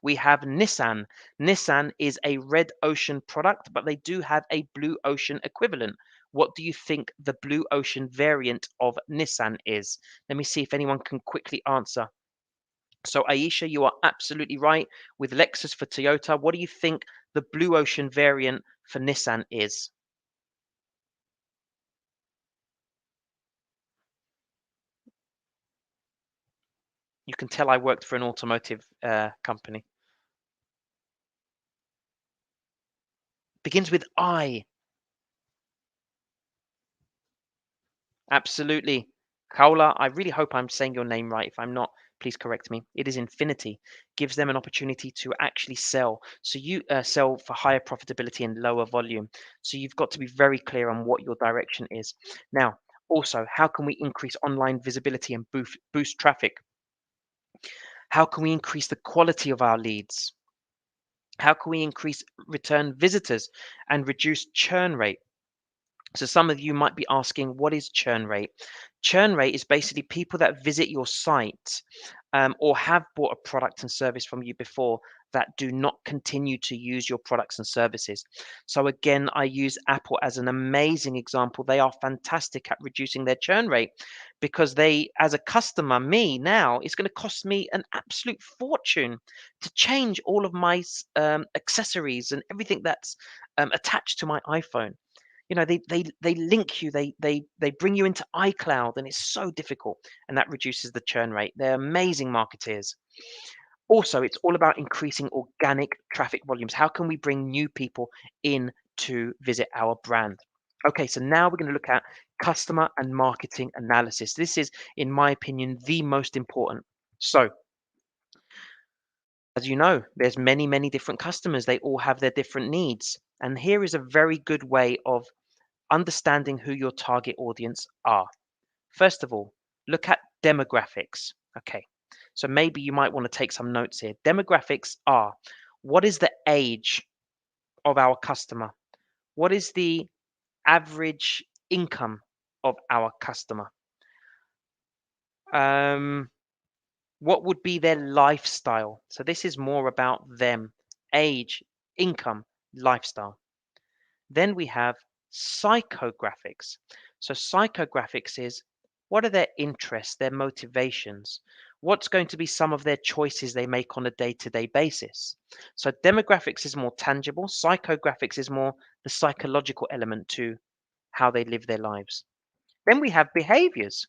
We have Nissan. Nissan is a red ocean product, but they do have a blue ocean equivalent. What do you think the blue ocean variant of Nissan is? Let me see if anyone can quickly answer. So Aisha, you are absolutely right with Lexus for Toyota. What do you think the blue ocean variant for Nissan is? You can tell I worked for an automotive company. Begins with I. Absolutely. Kaula, I really hope I'm saying your name right. If I'm not, please correct me. It is Infinity. Gives them an opportunity to actually sell. So you sell for higher profitability and lower volume. So you've got to be very clear on what your direction is. Now, also, how can we increase online visibility and boost traffic? How can we increase the quality of our leads? How can we increase return visitors and reduce churn rate? So some of you might be asking, what is churn rate? Churn rate is basically people that visit your site or have bought a product and service from you before that do not continue to use your products and services. So again, I use Apple as an amazing example. They are fantastic at reducing their churn rate because they, as a customer, me now, it's going to cost me an absolute fortune to change all of my accessories and everything that's attached to my iPhone. They link you, they bring you into iCloud, and it's so difficult, and that reduces the churn rate. They're amazing marketeers. Also, it's all about increasing organic traffic volumes. How can we bring new people in to visit our brand? Okay, so now we're going to look at customer and marketing analysis. This is, in my opinion, the most important. So, as you know, there's many different customers. They all have their different needs. And here is a very good way of understanding who your target audience are. First of all, look at demographics. Okay, so maybe you might want to take some notes here. Demographics are: what is the age of our customer? What is the average income of our customer? Um, what would be their lifestyle? So this is more about them: age, income, lifestyle. Then we have psychographics. So psychographics is: what are their interests, their motivations? What's going to be some of their choices they make on a day-to-day basis? So demographics is more tangible. Psychographics is more the psychological element to how they live their lives. Then we have behaviors.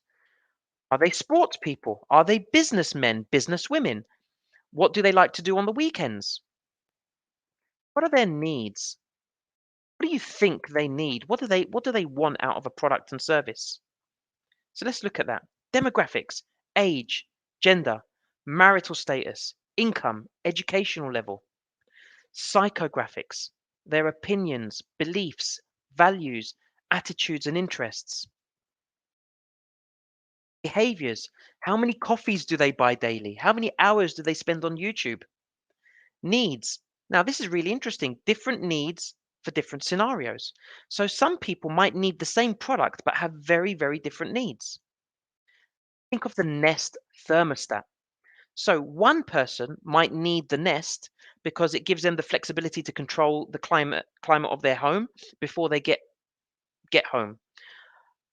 Are they sports people? Are they businessmen, businesswomen? What do they like to do on the weekends? What are their needs? What do you think they need? What do they want out of a product and service? So let's look at that. Demographics: age, gender, marital status, income, educational level. Psychographics: their opinions, beliefs, values, attitudes, and interests. Behaviors: how many coffees do they buy daily? How many hours do they spend on YouTube? Needs. Now, this is really interesting. Different needs for different scenarios. So some people might need the same product but have very different needs. Think of the Nest thermostat. So one person might need the Nest because it gives them the flexibility to control the climate of their home before they get home.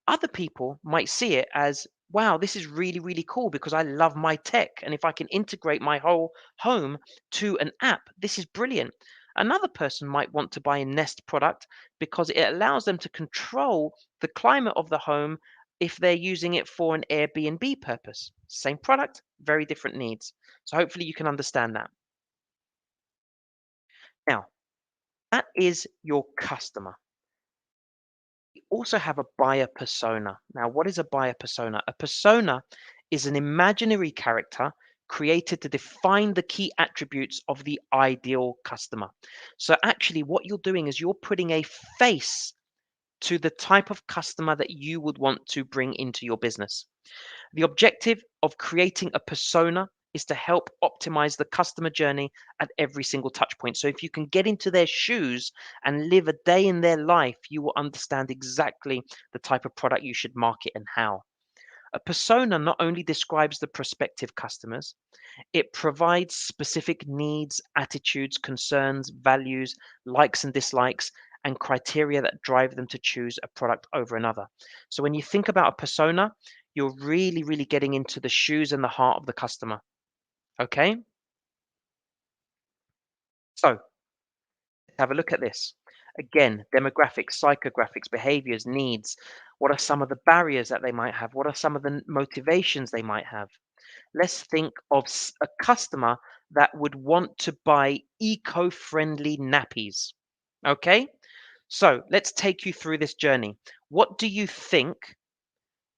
Other people might see it as, wow, this is really cool because I love my tech. And if I can integrate my whole home to an app, this is brilliant. Another person might want to buy a Nest product because it allows them to control the climate of the home if they're using it for an Airbnb purpose. Same product, very different needs. So hopefully you can understand that. Now, that is your customer. Also have a buyer persona. Now, what is a buyer persona? A persona is an imaginary character created to define the key attributes of the ideal customer. So actually what you're doing is you're putting a face to the type of customer that you would want to bring into your business. The objective of creating a persona is to help optimize the customer journey at every single touch point. So if you can get into their shoes and live a day in their life, you will understand exactly the type of product you should market and how. A persona not only describes the prospective customers, it provides specific needs, attitudes, concerns, values, likes and dislikes, and criteria that drive them to choose a product over another. So when you think about a persona, you're really getting into the shoes and the heart of the customer. Okay? So have a look at this. Again, demographics, psychographics, behaviors, needs. What are some of the barriers that they might have? What are some of the motivations they might have? Let's think of a customer that would want to buy eco-friendly nappies. Okay? So let's take you through this journey. What do you think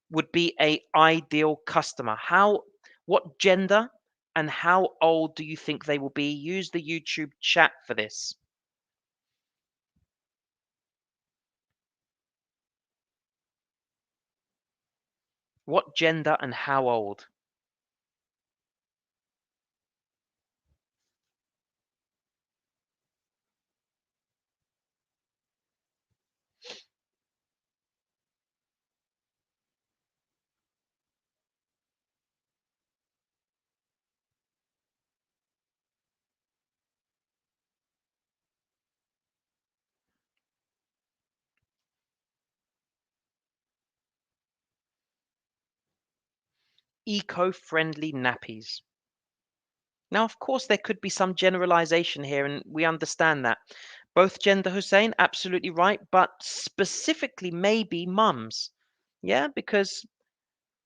would be a ideal customer? What gender and how old do you think they will be? Use the YouTube chat for this. What gender and how old? Eco-friendly nappies. Now, of course, there could be some generalization here, and we understand that. Both gender, Hussein, absolutely right, but specifically maybe mums. Yeah, because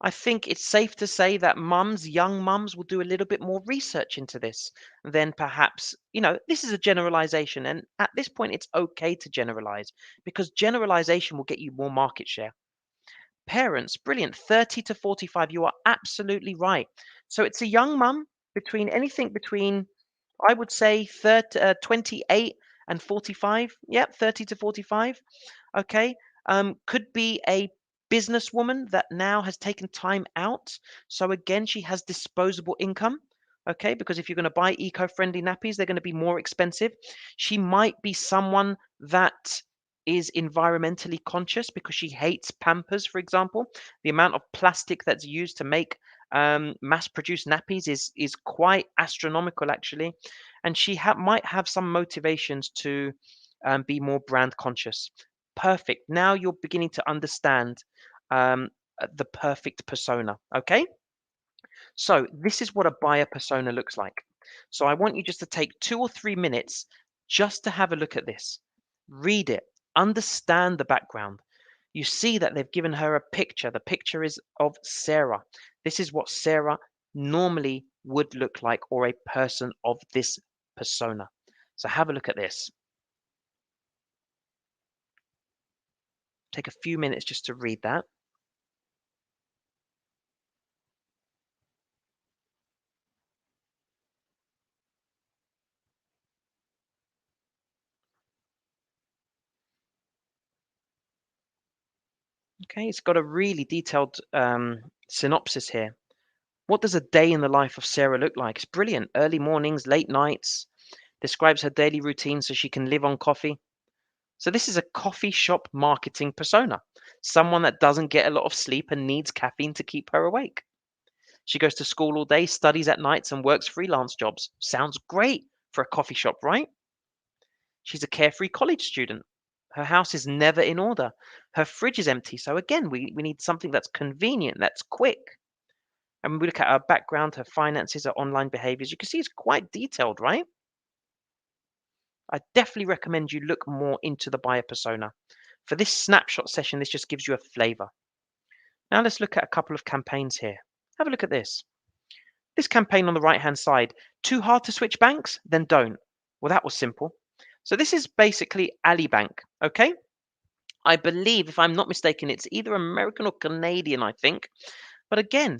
I think it's safe to say that mums, young mums, will do a little bit more research into this than perhaps, this is a generalization. And at this point, it's okay to generalize because generalization will get you more market share. Parents, brilliant. 30 to 45, you are absolutely right. So it's a young mum between anything between, I would say, 28 and 45. Yep, 30 to 45. Okay. Could be a businesswoman that now has taken time out. So again, she has disposable income. Okay, because if you're going to buy eco-friendly nappies, they're going to be more expensive. She might be someone that is environmentally conscious because she hates Pampers, for example. The amount of plastic that's used to make mass-produced nappies is quite astronomical, actually, and she might have some motivations to be more brand conscious. Perfect. Now you're beginning to understand um, the perfect persona. Okay. So this is what a buyer persona looks like. So I want you just to take 2 or 3 minutes just to have a look at this. Read it. Understand the background. You see that they've given her a picture. The picture is of Sarah. This is what Sarah normally would look like, or a person of this persona. So have a look at this. Take a few minutes just to read that. Okay, it's got a really detailed synopsis here. What does a day in the life of Sarah look like? It's brilliant. Early mornings, late nights, describes her daily routine so she can live on coffee. So this is a coffee shop marketing persona, someone that doesn't get a lot of sleep and needs caffeine to keep her awake. She goes to school all day, studies at nights, and works freelance jobs. Sounds great for a coffee shop, right? She's a carefree college student. Her house is never in order. Her fridge is empty. So again, we need something that's convenient, that's quick. And when we look at her background, her finances, her online behaviors, you can see it's quite detailed, right? I definitely recommend you look more into the buyer persona. For this snapshot session, this just gives you a flavor. Now let's look at a couple of campaigns here. Have a look at this. This campaign on the right-hand side, too hard to switch banks? Then don't. Well, that was simple. So this is basically Ali Bank, okay? I believe, if I'm not mistaken, it's either American or Canadian, I think. But again,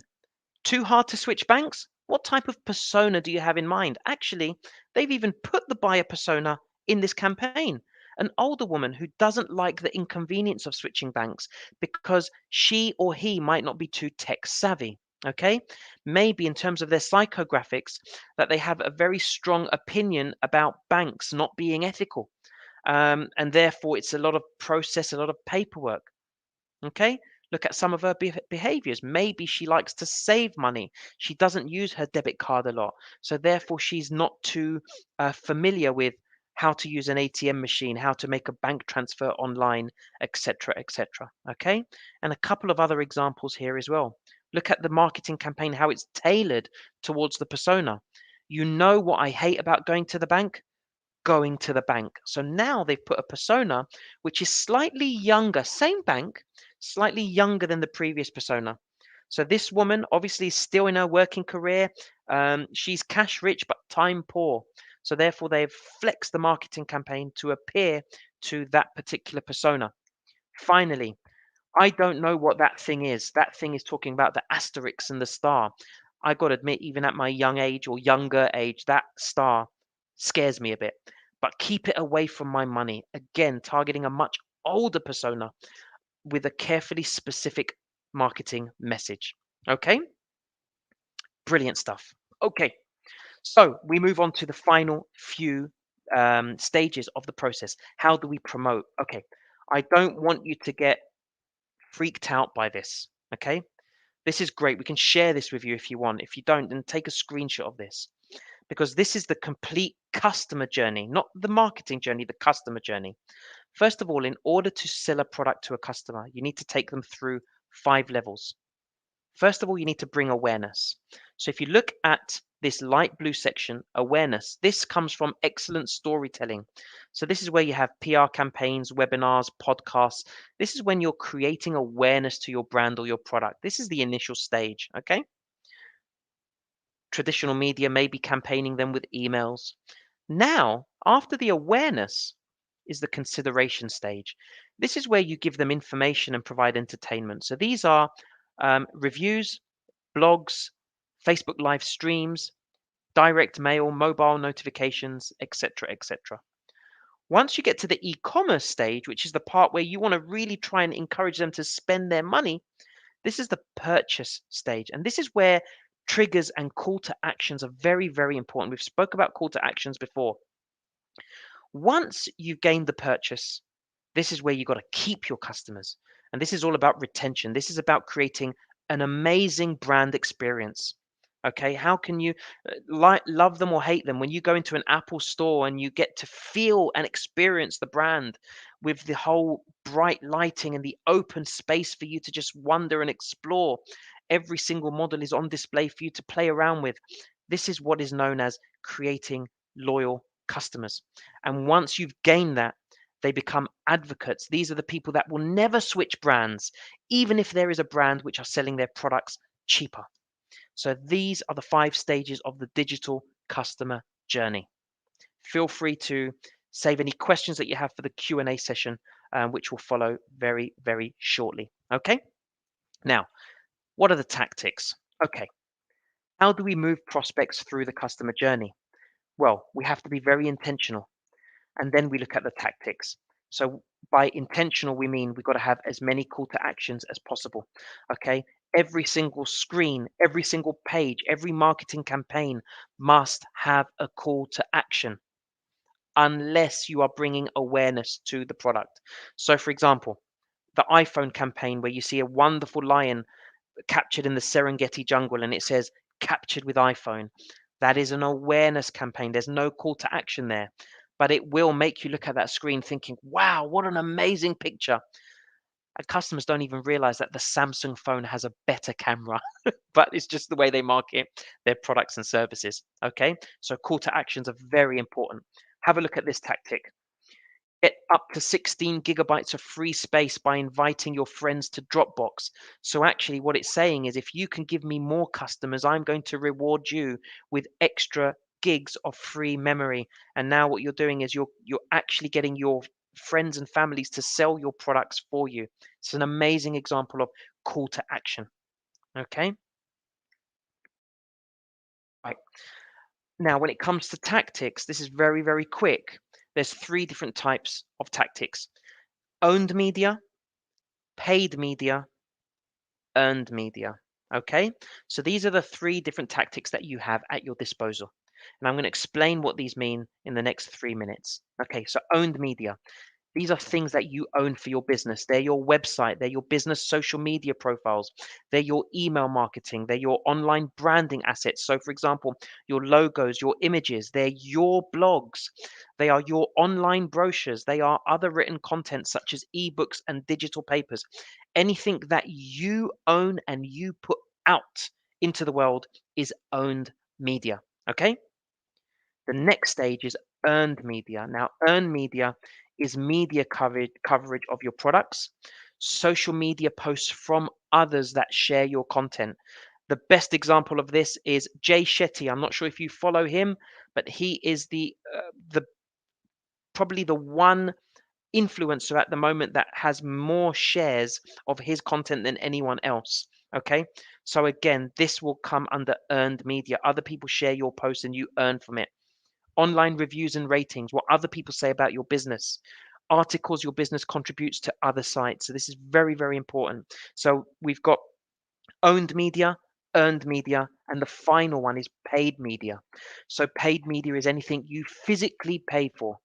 too hard to switch banks? What type of persona do you have in mind? Actually, they've even put the buyer persona in this campaign. An older woman who doesn't like the inconvenience of switching banks because she or he might not be too tech savvy. Okay, maybe in terms of their psychographics, that they have a very strong opinion about banks not being ethical, and therefore it's a lot of process, a lot of paperwork. Okay, look at some of her behaviors. Maybe she likes to save money. She doesn't use her debit card a lot. So therefore, she's not too familiar with how to use an ATM machine, how to make a bank transfer online, etc., etc. Okay, and a couple of other examples here as well. Look at the marketing campaign, how it's tailored towards the persona. You know what I hate about going to the bank? Going to the bank. So now they've put a persona which is slightly younger, same bank, slightly younger than the previous persona. So this woman obviously is still in her working career. She's cash rich but time poor. So therefore they've flexed the marketing campaign to appear to that particular persona. Finally, I don't know what that thing is. That thing is talking about the asterisk and the star. I got to admit, even at my young age or younger age, that star scares me a bit. But keep it away from my money. Again, targeting a much older persona with a carefully specific marketing message. Okay, brilliant stuff. Okay, so we move on to the final few stages of the process. How do we promote? Okay, I don't want you to get freaked out by this. Okay, this is great. We can share this with you if you want. If you don't, then take a screenshot of this because this is the complete customer journey, not the marketing journey, the customer journey. First of all, in order to sell a product to a customer, you need to take them through 5 levels. First of all, you need to bring awareness. So if you look at this light blue section, awareness, this comes from excellent storytelling. So this is where you have PR campaigns, webinars, podcasts. This is when you're creating awareness to your brand or your product. This is the initial stage, okay? Traditional media may be campaigning them with emails. Now, after the awareness is the consideration stage. This is where you give them information and provide entertainment. So these are reviews, blogs, Facebook live streams, direct mail, mobile notifications, etc., etc. Once you get to the e-commerce stage, which is the part where you want to really try and encourage them to spend their money, this is the purchase stage. And this is where triggers and call to actions are very, very important. We've spoke about call to actions before. Once you've gained the purchase, this is where you've got to keep your customers. And this is all about retention. This is about creating an amazing brand experience. Okay, how can you love them or hate them when you go into an Apple store and you get to feel and experience the brand with the whole bright lighting and the open space for you to just wonder and explore? Every single model is on display for you to play around with. This is what is known as creating loyal customers. And once you've gained that, they become advocates. These are the people that will never switch brands, even if there is a brand which are selling their products cheaper. So these are the 5 stages of the digital customer journey. Feel free to save any questions that you have for the Q&A session, which will follow very, very shortly. Okay. Now, what are the tactics? Okay. How do we move prospects through the customer journey? Well, we have to be very intentional. And then we look at the tactics. So by intentional, we mean we've got to have as many call to actions as possible. Okay. Every single screen, every single page, every marketing campaign must have a call to action unless you are bringing awareness to the product. So, for example, the iPhone campaign where you see a wonderful lion captured in the Serengeti jungle and it says captured with iPhone. That is an awareness campaign. There's no call to action there, but it will make you look at that screen thinking, wow, what an amazing picture. And customers don't even realize that the Samsung phone has a better camera, but it's just the way they market their products and services. Okay. So call to actions are very important. Have a look at this tactic. Get up to 16 gigabytes of free space by inviting your friends to Dropbox. So actually what it's saying is if you can give me more customers, I'm going to reward you with extra gigs of free memory. And now what you're doing is you're actually getting your friends and families to sell your products for you. It's an amazing example of call to action. Okay? Right. Now, when it comes to tactics, this is very, very quick. There's 3 different types of tactics. Owned media, paid media, earned media. Okay, so these are the 3 different tactics that you have at your disposal. And I'm going to explain what these mean in the next 3 minutes. Okay, so owned media. These are things that you own for your business. They're your website, they're your business social media profiles, they're your email marketing, they're your online branding assets. So, for example, your logos, your images, they're your blogs, they are your online brochures, they are other written content such as ebooks and digital papers. Anything that you own and you put out into the world is owned media. Okay. The next stage is earned media. Now, earned media is media coverage of your products, social media posts from others that share your content. The best example of this is Jay Shetty. I'm not sure if you follow him, but he is the probably the one influencer at the moment that has more shares of his content than anyone else. Okay, so again, this will come under earned media. Other people share your post and you earn from it. Online reviews and ratings, what other people say about your business, articles your business contributes to other sites. So this is very, very important. So we've got owned media, earned media, and the final one is paid media. So paid media is anything you physically pay for: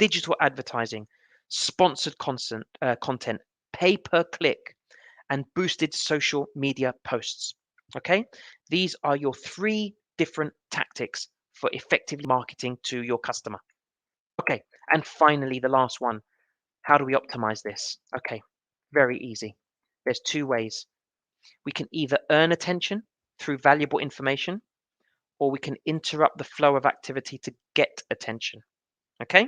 digital advertising, sponsored content, pay per click, and boosted social media posts. Okay, these are your 3 different tactics for effectively marketing to your customer. Okay, and finally, the last one. How do we optimize this? Okay, very easy. There's 2 ways. We can either earn attention through valuable information, or we can interrupt the flow of activity to get attention. Okay?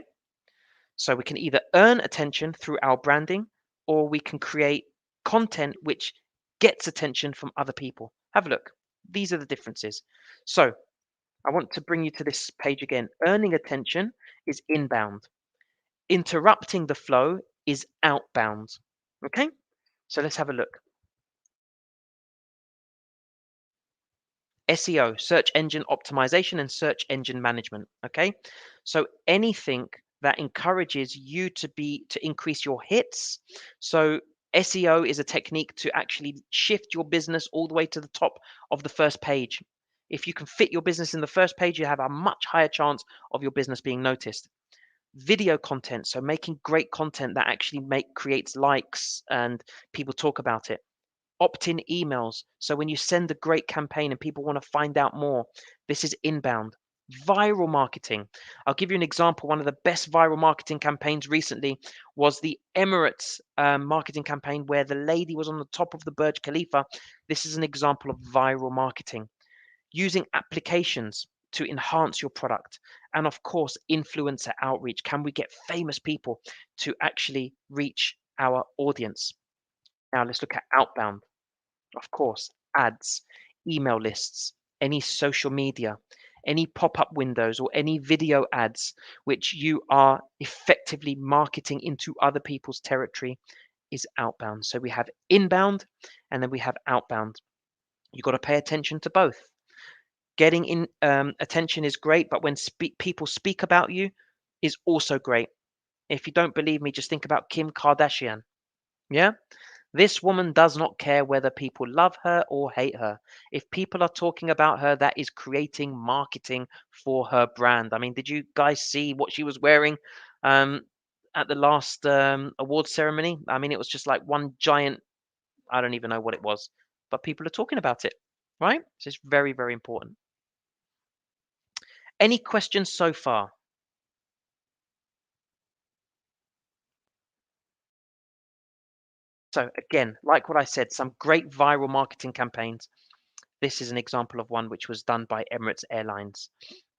So we can either earn attention through our branding, or we can create content which gets attention from other people. Have a look. These are the differences. So I want to bring you to this page again. Earning attention is inbound. Interrupting the flow is outbound. Okay? So let's have a look. SEO, search engine optimization, and search engine management. Okay, so anything that encourages you to increase your hits. So SEO is a technique to actually shift your business all the way to the top of the first page. If you can fit your business in the first page, you have a much higher chance of your business being noticed. Video content, so making great content that actually creates likes and people talk about it. Opt-in emails. So when you send a great campaign and people want to find out more, this is inbound. Viral marketing. I'll give you an example. One of the best viral marketing campaigns recently was the Emirates marketing campaign where the lady was on the top of the Burj Khalifa. This is an example of viral marketing. Using applications to enhance your product. And of course, influencer outreach. Can we get famous people to actually reach our audience? Now let's look at outbound. Of course, ads, email lists, any social media, any pop-up windows or any video ads which you are effectively marketing into other people's territory is outbound. So we have inbound and then we have outbound. You've got to pay attention to both. Getting in attention is great, but when people speak about you is also great. If you don't believe me, just think about Kim Kardashian. Yeah? This woman does not care whether people love her or hate her. If people are talking about her, that is creating marketing for her brand. I mean, did you guys see what she was wearing um, at the last award ceremony? I mean, it was just like one giant, I don't even know what it was, but people are talking about it, right? So it's very, very important. Any questions so far? So again, like what I said, some great viral marketing campaigns. This is an example of one which was done by Emirates Airlines.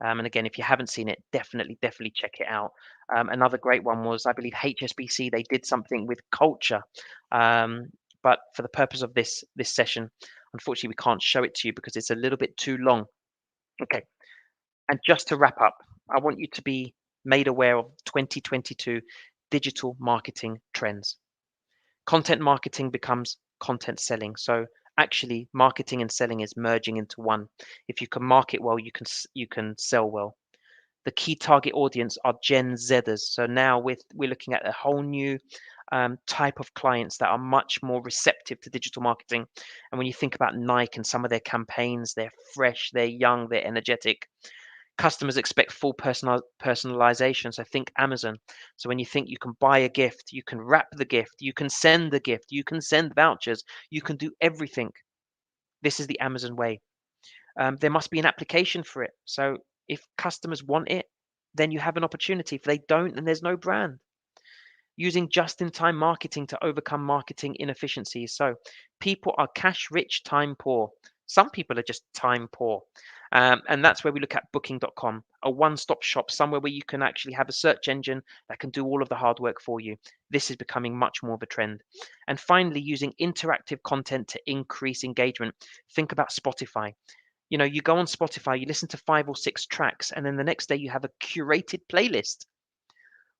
And again, if you haven't seen it, definitely check it out. Another great one was, I believe, HSBC. They did something with culture. But for the purpose of this session, unfortunately, we can't show it to you because it's a little bit too long. Okay. And just to wrap up, I want you to be made aware of 2022 digital marketing trends. Content marketing becomes content selling. So actually marketing and selling is merging into one. If you can market well, you can sell well. The key target audience are Gen Zers. So now we're looking at a whole new type of clients that are much more receptive to digital marketing. And when you think about Nike and some of their campaigns, they're fresh, they're young, they're energetic. Customers expect full personalization. So think Amazon. So when you think you can buy a gift, you can wrap the gift, you can send the gift, you can send vouchers, you can do everything. This is the Amazon way. There must be an application for it. So if customers want it, then you have an opportunity. If they don't, then there's no brand. Using just-in-time marketing to overcome marketing inefficiencies. So people are cash rich, time poor. Some people are just time poor. And that's where we look at booking.com, a one-stop shop, somewhere where you can actually have a search engine that can do all of the hard work for you. This is becoming much more of a trend. And finally, using interactive content to increase engagement. Think about Spotify. You know, you go on Spotify, you listen to 5 or 6 tracks, and then the next day you have a curated playlist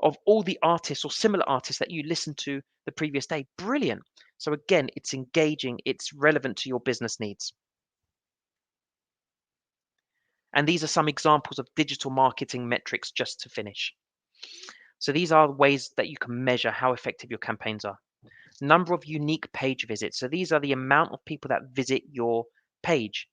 of all the artists or similar artists that you listened to the previous day. Brilliant. So again, it's engaging, it's relevant to your business needs. And these are some examples of digital marketing metrics just to finish. So these are ways that you can measure how effective your campaigns are. Number of unique page visits. So these are the amount of people that visit your page.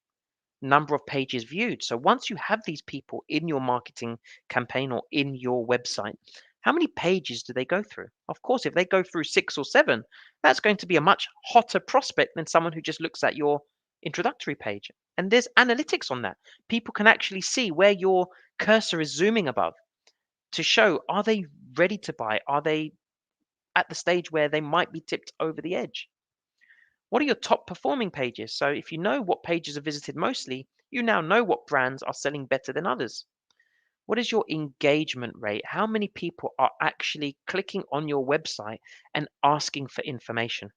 Number of pages viewed. So once you have these people in your marketing campaign or in your website, how many pages do they go through? Of course, if they go through 6 or 7, that's going to be a much hotter prospect than someone who just looks at your introductory page. And there's analytics on that. People can actually see where your cursor is zooming above to show, are they ready to buy? Are they at the stage where they might be tipped over the edge? What are your top performing pages? So if you know what pages are visited mostly, You now know what brands are selling better than others. What is your engagement rate? How many people are actually clicking on your website and asking for information?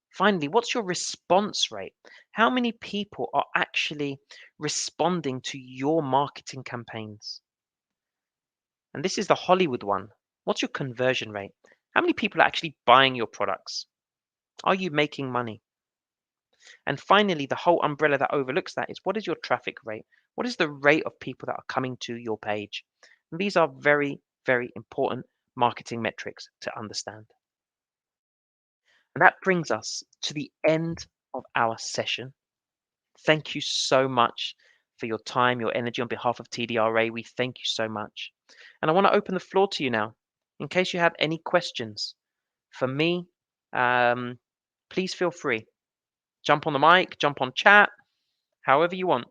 Finally, what's your response rate? How many people are actually responding to your marketing campaigns? And this is the Hollywood one. What's your conversion rate? How many people are actually buying your products? Are you making money? And finally, the whole umbrella that overlooks that is, what is your traffic rate? What is the rate of people that are coming to your page? And these are very, very important marketing metrics to understand. And that brings us to the end of our session. Thank you so much for your time, your energy on behalf of TDRA. We thank you so much. And I want to open the floor to you now in case you have any questions for me. Um, Please feel free. Jump on the mic, jump on chat, however you want.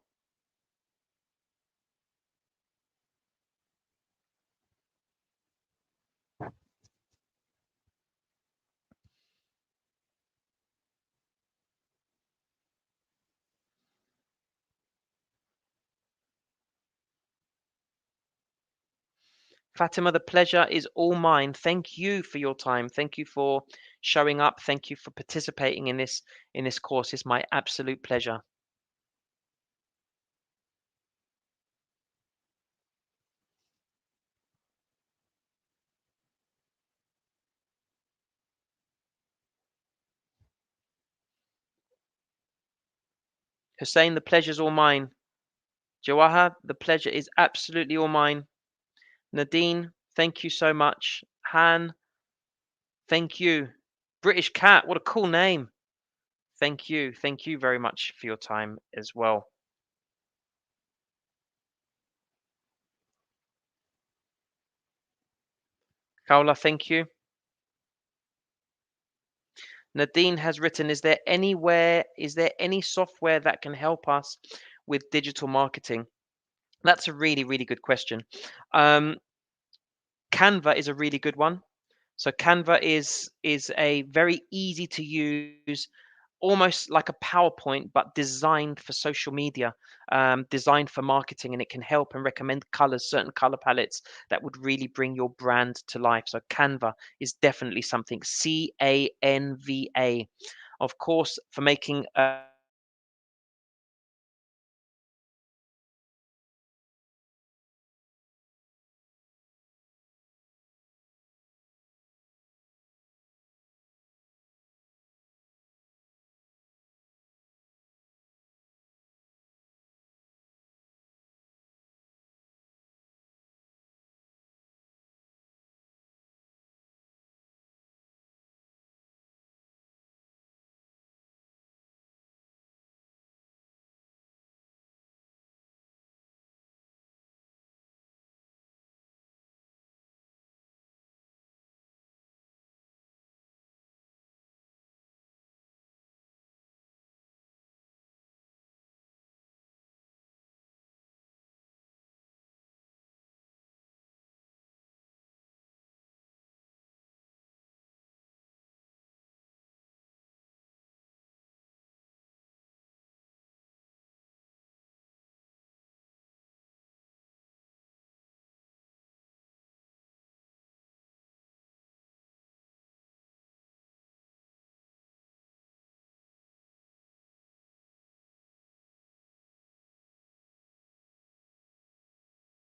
Fatima, the pleasure is all mine. Thank you for your time. Thank you for showing up. Thank you for participating in this course. It's my absolute pleasure. Hussein, the pleasure's all mine. Jawahar, the pleasure is absolutely all mine. Nadine, thank you so much. Han, thank you. British Cat, what a cool name. Thank you. Thank you very much for your time as well. Kaula, thank you. Nadine has written, is there any software that can help us with digital marketing? That's a really, really good question. Um, Canva is a really good one. So Canva is a very easy to use, almost like a PowerPoint, but designed for social media, designed for marketing, and it can help and recommend colors, certain color palettes that would really bring your brand to life. So Canva is definitely something. CANVA, of course, for making